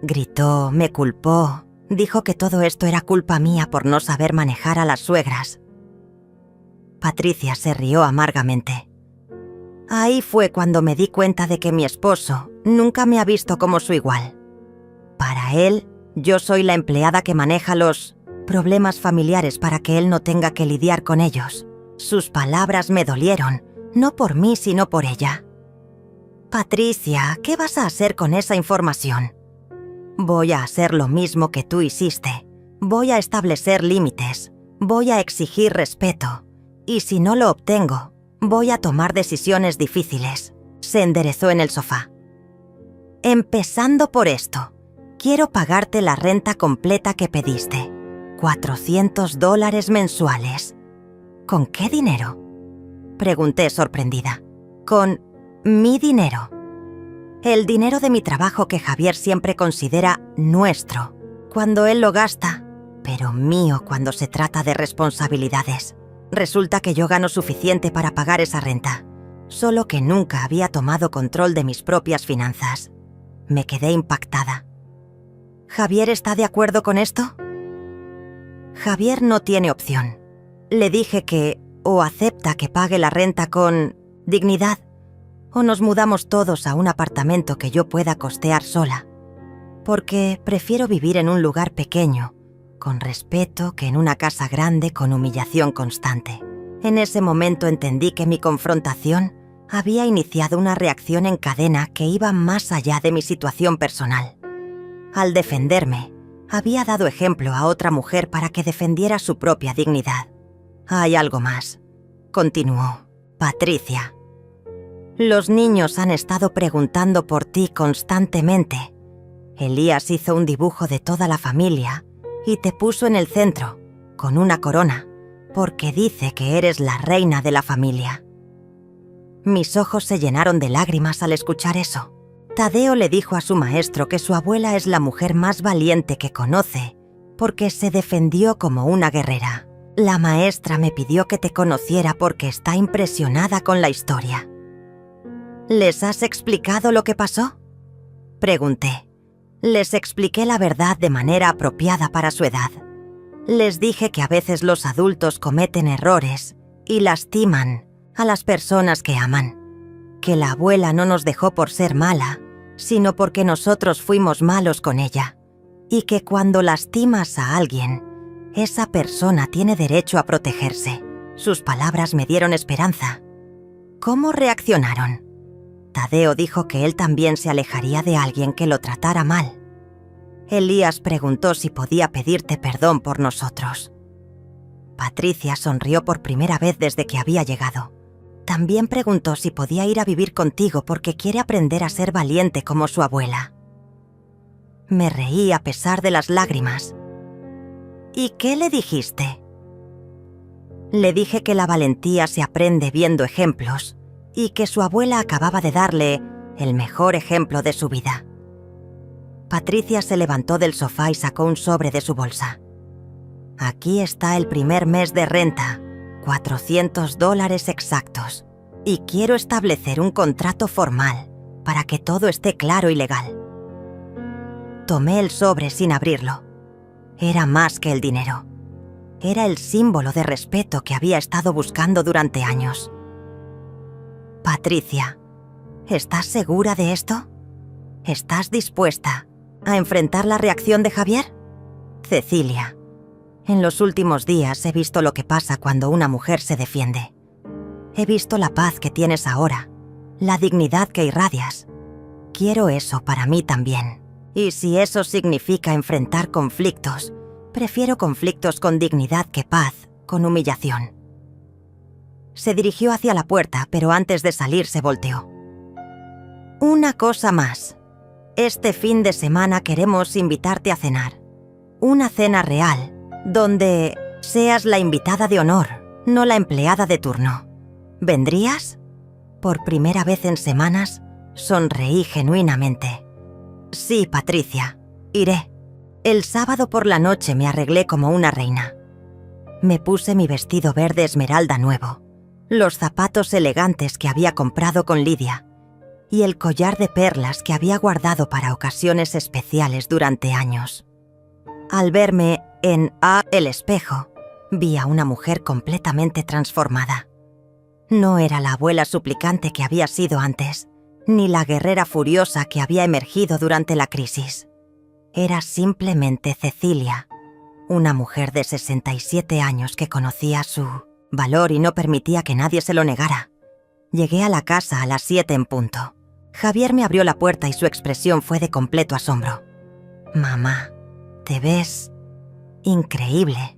Gritó, me culpó, dijo que todo esto era culpa mía por no saber manejar a las suegras. Patricia se rió amargamente. Ahí fue cuando me di cuenta de que mi esposo nunca me ha visto como su igual. Para él, yo soy la empleada que maneja los problemas familiares para que él no tenga que lidiar con ellos. Sus palabras me dolieron, no por mí sino por ella. Patricia, ¿qué vas a hacer con esa información? Voy a hacer lo mismo que tú hiciste. Voy a establecer límites. Voy a exigir respeto. Y si no lo obtengo, voy a tomar decisiones difíciles. Se enderezó en el sofá. Empezando por esto. Quiero pagarte la renta completa que pediste. $400 mensuales. ¿Con qué dinero? Pregunté sorprendida. Con mi dinero. El dinero de mi trabajo que Javier siempre considera nuestro, cuando él lo gasta, pero mío cuando se trata de responsabilidades. Resulta que yo gano suficiente para pagar esa renta, solo que nunca había tomado control de mis propias finanzas. Me quedé impactada. ¿Javier está de acuerdo con esto? Javier no tiene opción. Le dije que o acepta que pague la renta con dignidad, o nos mudamos todos a un apartamento que yo pueda costear sola, porque prefiero vivir en un lugar pequeño, con respeto, que en una casa grande con humillación constante. En ese momento entendí que mi confrontación había iniciado una reacción en cadena que iba más allá de mi situación personal. Al defenderme, había dado ejemplo a otra mujer para que defendiera su propia dignidad. Hay algo más, continuó Patricia. Los niños han estado preguntando por ti constantemente. Elías hizo un dibujo de toda la familia y te puso en el centro, con una corona, porque dice que eres la reina de la familia. Mis ojos se llenaron de lágrimas al escuchar eso. Tadeo le dijo a su maestro que su abuela es la mujer más valiente que conoce, porque se defendió como una guerrera. La maestra me pidió que te conociera porque está impresionada con la historia. ¿Les has explicado lo que pasó? Pregunté. Les expliqué la verdad de manera apropiada para su edad. Les dije que a veces los adultos cometen errores y lastiman a las personas que aman. Que la abuela no nos dejó por ser mala, sino porque nosotros fuimos malos con ella. Y que cuando lastimas a alguien, esa persona tiene derecho a protegerse. Sus palabras me dieron esperanza. ¿Cómo reaccionaron? Tadeo dijo que él también se alejaría de alguien que lo tratara mal. Elías preguntó si podía pedirte perdón por nosotros. Patricia sonrió por primera vez desde que había llegado. También preguntó si podía ir a vivir contigo porque quiere aprender a ser valiente como su abuela. Me reí a pesar de las lágrimas. ¿Y qué le dijiste? Le dije que la valentía se aprende viendo ejemplos y que su abuela acababa de darle el mejor ejemplo de su vida. Patricia se levantó del sofá y sacó un sobre de su bolsa. Aquí está el primer mes de renta, $400 exactos, y quiero establecer un contrato formal para que todo esté claro y legal. Tomé el sobre sin abrirlo. Era más que el dinero. Era el símbolo de respeto que había estado buscando durante años. Patricia, ¿estás segura de esto? ¿Estás dispuesta a enfrentar la reacción de Javier? Cecilia, en los últimos días he visto lo que pasa cuando una mujer se defiende. He visto la paz que tienes ahora, la dignidad que irradias. Quiero eso para mí también. Y si eso significa enfrentar conflictos, prefiero conflictos con dignidad que paz con humillación. Se dirigió hacia la puerta, pero antes de salir se volteó. Una cosa más. Este fin de semana queremos invitarte a cenar. Una cena real, donde seas la invitada de honor, no la empleada de turno. ¿Vendrías? Por primera vez en semanas, sonreí genuinamente. Sí, Patricia, iré. El sábado por la noche me arreglé como una reina. Me puse mi vestido verde esmeralda nuevo, los zapatos elegantes que había comprado con Lidia y el collar de perlas que había guardado para ocasiones especiales durante años. Al verme en el espejo, vi a una mujer completamente transformada. No era la abuela suplicante que había sido antes, ni la guerrera furiosa que había emergido durante la crisis. Era simplemente Cecilia, una mujer de 67 años que conocía su valor y no permitía que nadie se lo negara. Llegué a la casa a las 7 en punto. Javier me abrió la puerta y su expresión fue de completo asombro. «Mamá, te ves increíble».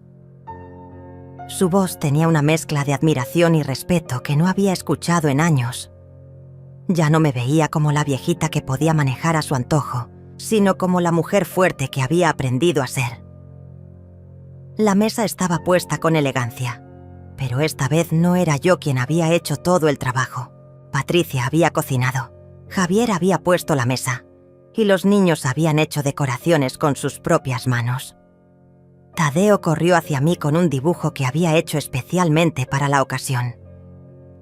Su voz tenía una mezcla de admiración y respeto que no había escuchado en años. Ya no me veía como la viejita que podía manejar a su antojo, sino como la mujer fuerte que había aprendido a ser. La mesa estaba puesta con elegancia, pero esta vez no era yo quien había hecho todo el trabajo. Patricia había cocinado, Javier había puesto la mesa, y los niños habían hecho decoraciones con sus propias manos. Tadeo corrió hacia mí con un dibujo que había hecho especialmente para la ocasión.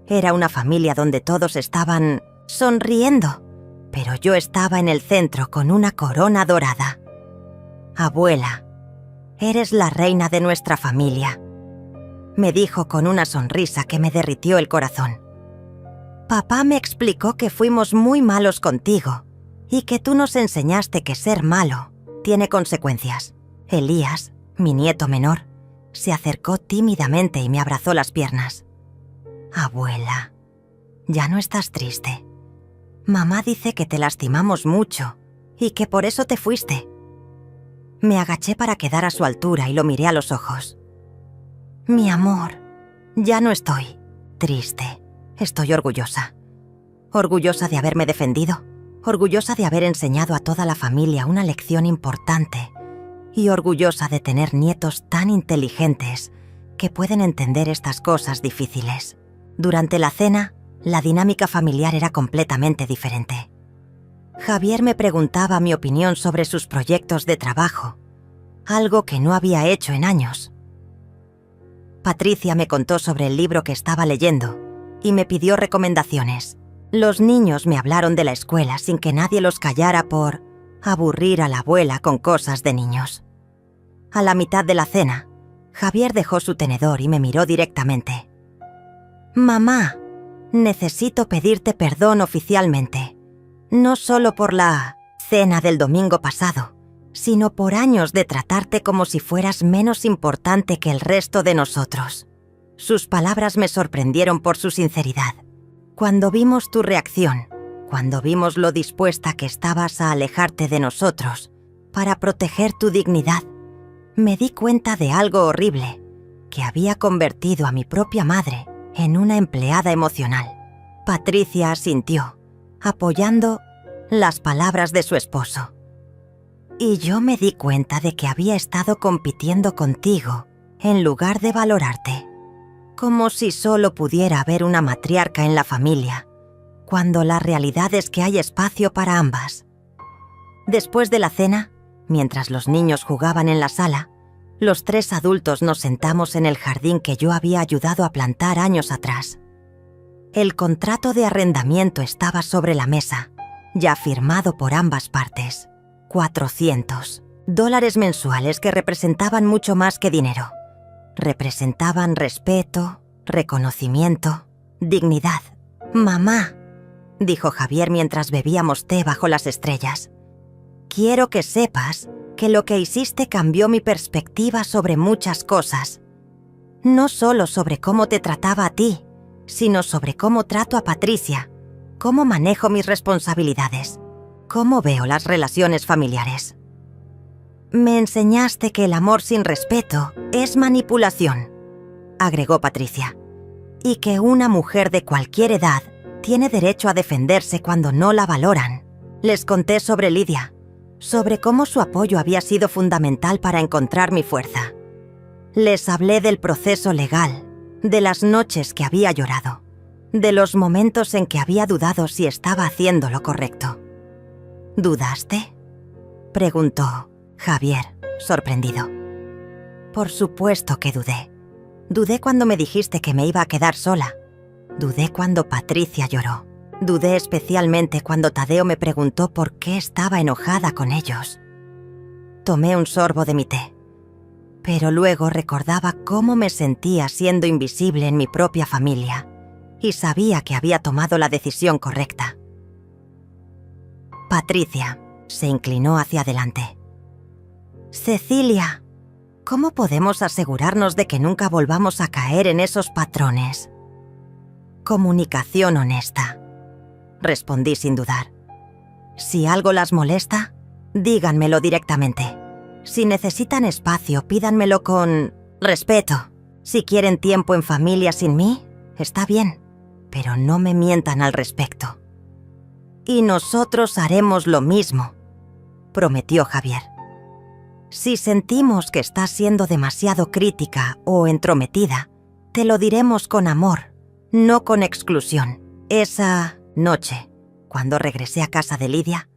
Era una familia donde todos estaban sonriendo, pero yo estaba en el centro con una corona dorada. «Abuela, eres la reina de nuestra familia», me dijo con una sonrisa que me derritió el corazón. «Papá me explicó que fuimos muy malos contigo y que tú nos enseñaste que ser malo tiene consecuencias». Elías, mi nieto menor, se acercó tímidamente y me abrazó las piernas. «Abuela, ya no estás triste. Mamá dice que te lastimamos mucho y que por eso te fuiste». Me agaché para quedar a su altura y lo miré a los ojos. «Mi amor, ya no estoy triste. Estoy orgullosa. Orgullosa de haberme defendido, orgullosa de haber enseñado a toda la familia una lección importante y orgullosa de tener nietos tan inteligentes que pueden entender estas cosas difíciles». Durante la cena, la dinámica familiar era completamente diferente. Javier me preguntaba mi opinión sobre sus proyectos de trabajo, algo que no había hecho en años. Patricia me contó sobre el libro que estaba leyendo y me pidió recomendaciones. Los niños me hablaron de la escuela sin que nadie los callara por aburrir a la abuela con cosas de niños. A la mitad de la cena, Javier dejó su tenedor y me miró directamente. «Mamá, necesito pedirte perdón oficialmente, no solo por la cena del domingo pasado, sino por años de tratarte como si fueras menos importante que el resto de nosotros». Sus palabras me sorprendieron por su sinceridad. Cuando vimos tu reacción, cuando vimos lo dispuesta que estabas a alejarte de nosotros para proteger tu dignidad, me di cuenta de algo horrible, que había convertido a mi propia madre en una empleada emocional. Patricia asintió, apoyando las palabras de su esposo. Y yo me di cuenta de que había estado compitiendo contigo en lugar de valorarte. Como si solo pudiera haber una matriarca en la familia, cuando la realidad es que hay espacio para ambas. Después de la cena, mientras los niños jugaban en la sala, los 3 adultos nos sentamos en el jardín que yo había ayudado a plantar años atrás. El contrato de arrendamiento estaba sobre la mesa, ya firmado por ambas partes. $400 mensuales que representaban mucho más que dinero. Representaban respeto, reconocimiento, dignidad. «Mamá», dijo Javier mientras bebíamos té bajo las estrellas, «quiero que sepas que lo que hiciste cambió mi perspectiva sobre muchas cosas. No solo sobre cómo te trataba a ti, sino sobre cómo trato a Patricia, cómo manejo mis responsabilidades, cómo veo las relaciones familiares. Me enseñaste que el amor sin respeto es manipulación», agregó Patricia, «y que una mujer de cualquier edad tiene derecho a defenderse cuando no la valoran». Les conté sobre Lidia, sobre cómo su apoyo había sido fundamental para encontrar mi fuerza. Les hablé del proceso legal, de las noches que había llorado, de los momentos en que había dudado si estaba haciendo lo correcto. «¿Dudaste?», preguntó Javier, sorprendido. «Por supuesto que dudé. Dudé cuando me dijiste que me iba a quedar sola. Dudé cuando Patricia lloró. Dudé especialmente cuando Tadeo me preguntó por qué estaba enojada con ellos». Tomé un sorbo de mi té, pero luego recordaba cómo me sentía siendo invisible en mi propia familia y sabía que había tomado la decisión correcta. Patricia se inclinó hacia adelante. «Cecilia, ¿cómo podemos asegurarnos de que nunca volvamos a caer en esos patrones?» «Comunicación honesta», respondí sin dudar. «Si algo las molesta, díganmelo directamente. Si necesitan espacio, pídanmelo con respeto. Si quieren tiempo en familia sin mí, está bien, pero no me mientan al respecto». «Y nosotros haremos lo mismo», prometió Javier. «Si sentimos que estás siendo demasiado crítica o entrometida, te lo diremos con amor, no con exclusión». Esa noche, cuando regresé a casa de Lidia,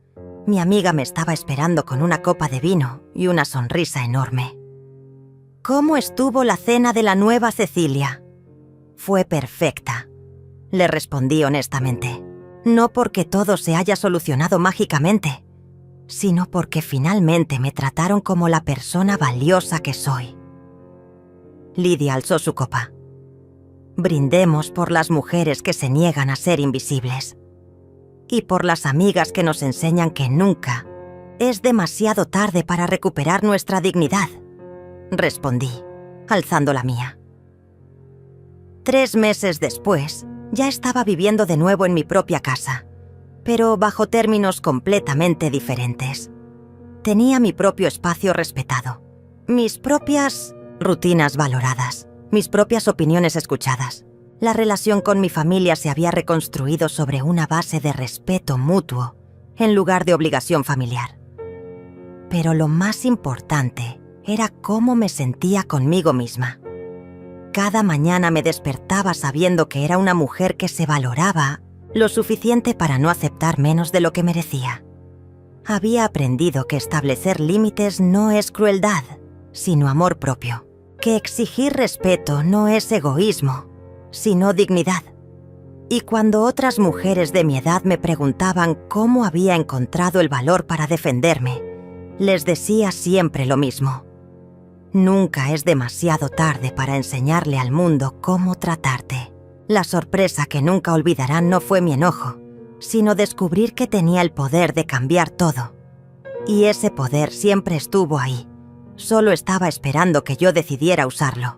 mi amiga me estaba esperando con una copa de vino y una sonrisa enorme. «¿Cómo estuvo la cena de la nueva Cecilia?» «Fue perfecta», le respondí honestamente. No porque todo se haya solucionado mágicamente, sino porque finalmente me trataron como la persona valiosa que soy. Lidia alzó su copa. «Brindemos por las mujeres que se niegan a ser invisibles. Y por las amigas que nos enseñan que nunca es demasiado tarde para recuperar nuestra dignidad», respondí, alzando la mía. 3 meses después, ya estaba viviendo de nuevo en mi propia casa, pero bajo términos completamente diferentes. Tenía mi propio espacio respetado, mis propias rutinas valoradas, mis propias opiniones escuchadas. La relación con mi familia se había reconstruido sobre una base de respeto mutuo, en lugar de obligación familiar. Pero lo más importante era cómo me sentía conmigo misma. Cada mañana me despertaba sabiendo que era una mujer que se valoraba lo suficiente para no aceptar menos de lo que merecía. Había aprendido que establecer límites no es crueldad, sino amor propio. Que exigir respeto no es egoísmo, sino dignidad. Y cuando otras mujeres de mi edad me preguntaban cómo había encontrado el valor para defenderme, les decía siempre lo mismo. Nunca es demasiado tarde para enseñarle al mundo cómo tratarte. La sorpresa que nunca olvidarán no fue mi enojo, sino descubrir que tenía el poder de cambiar todo. Y ese poder siempre estuvo ahí. Solo estaba esperando que yo decidiera usarlo.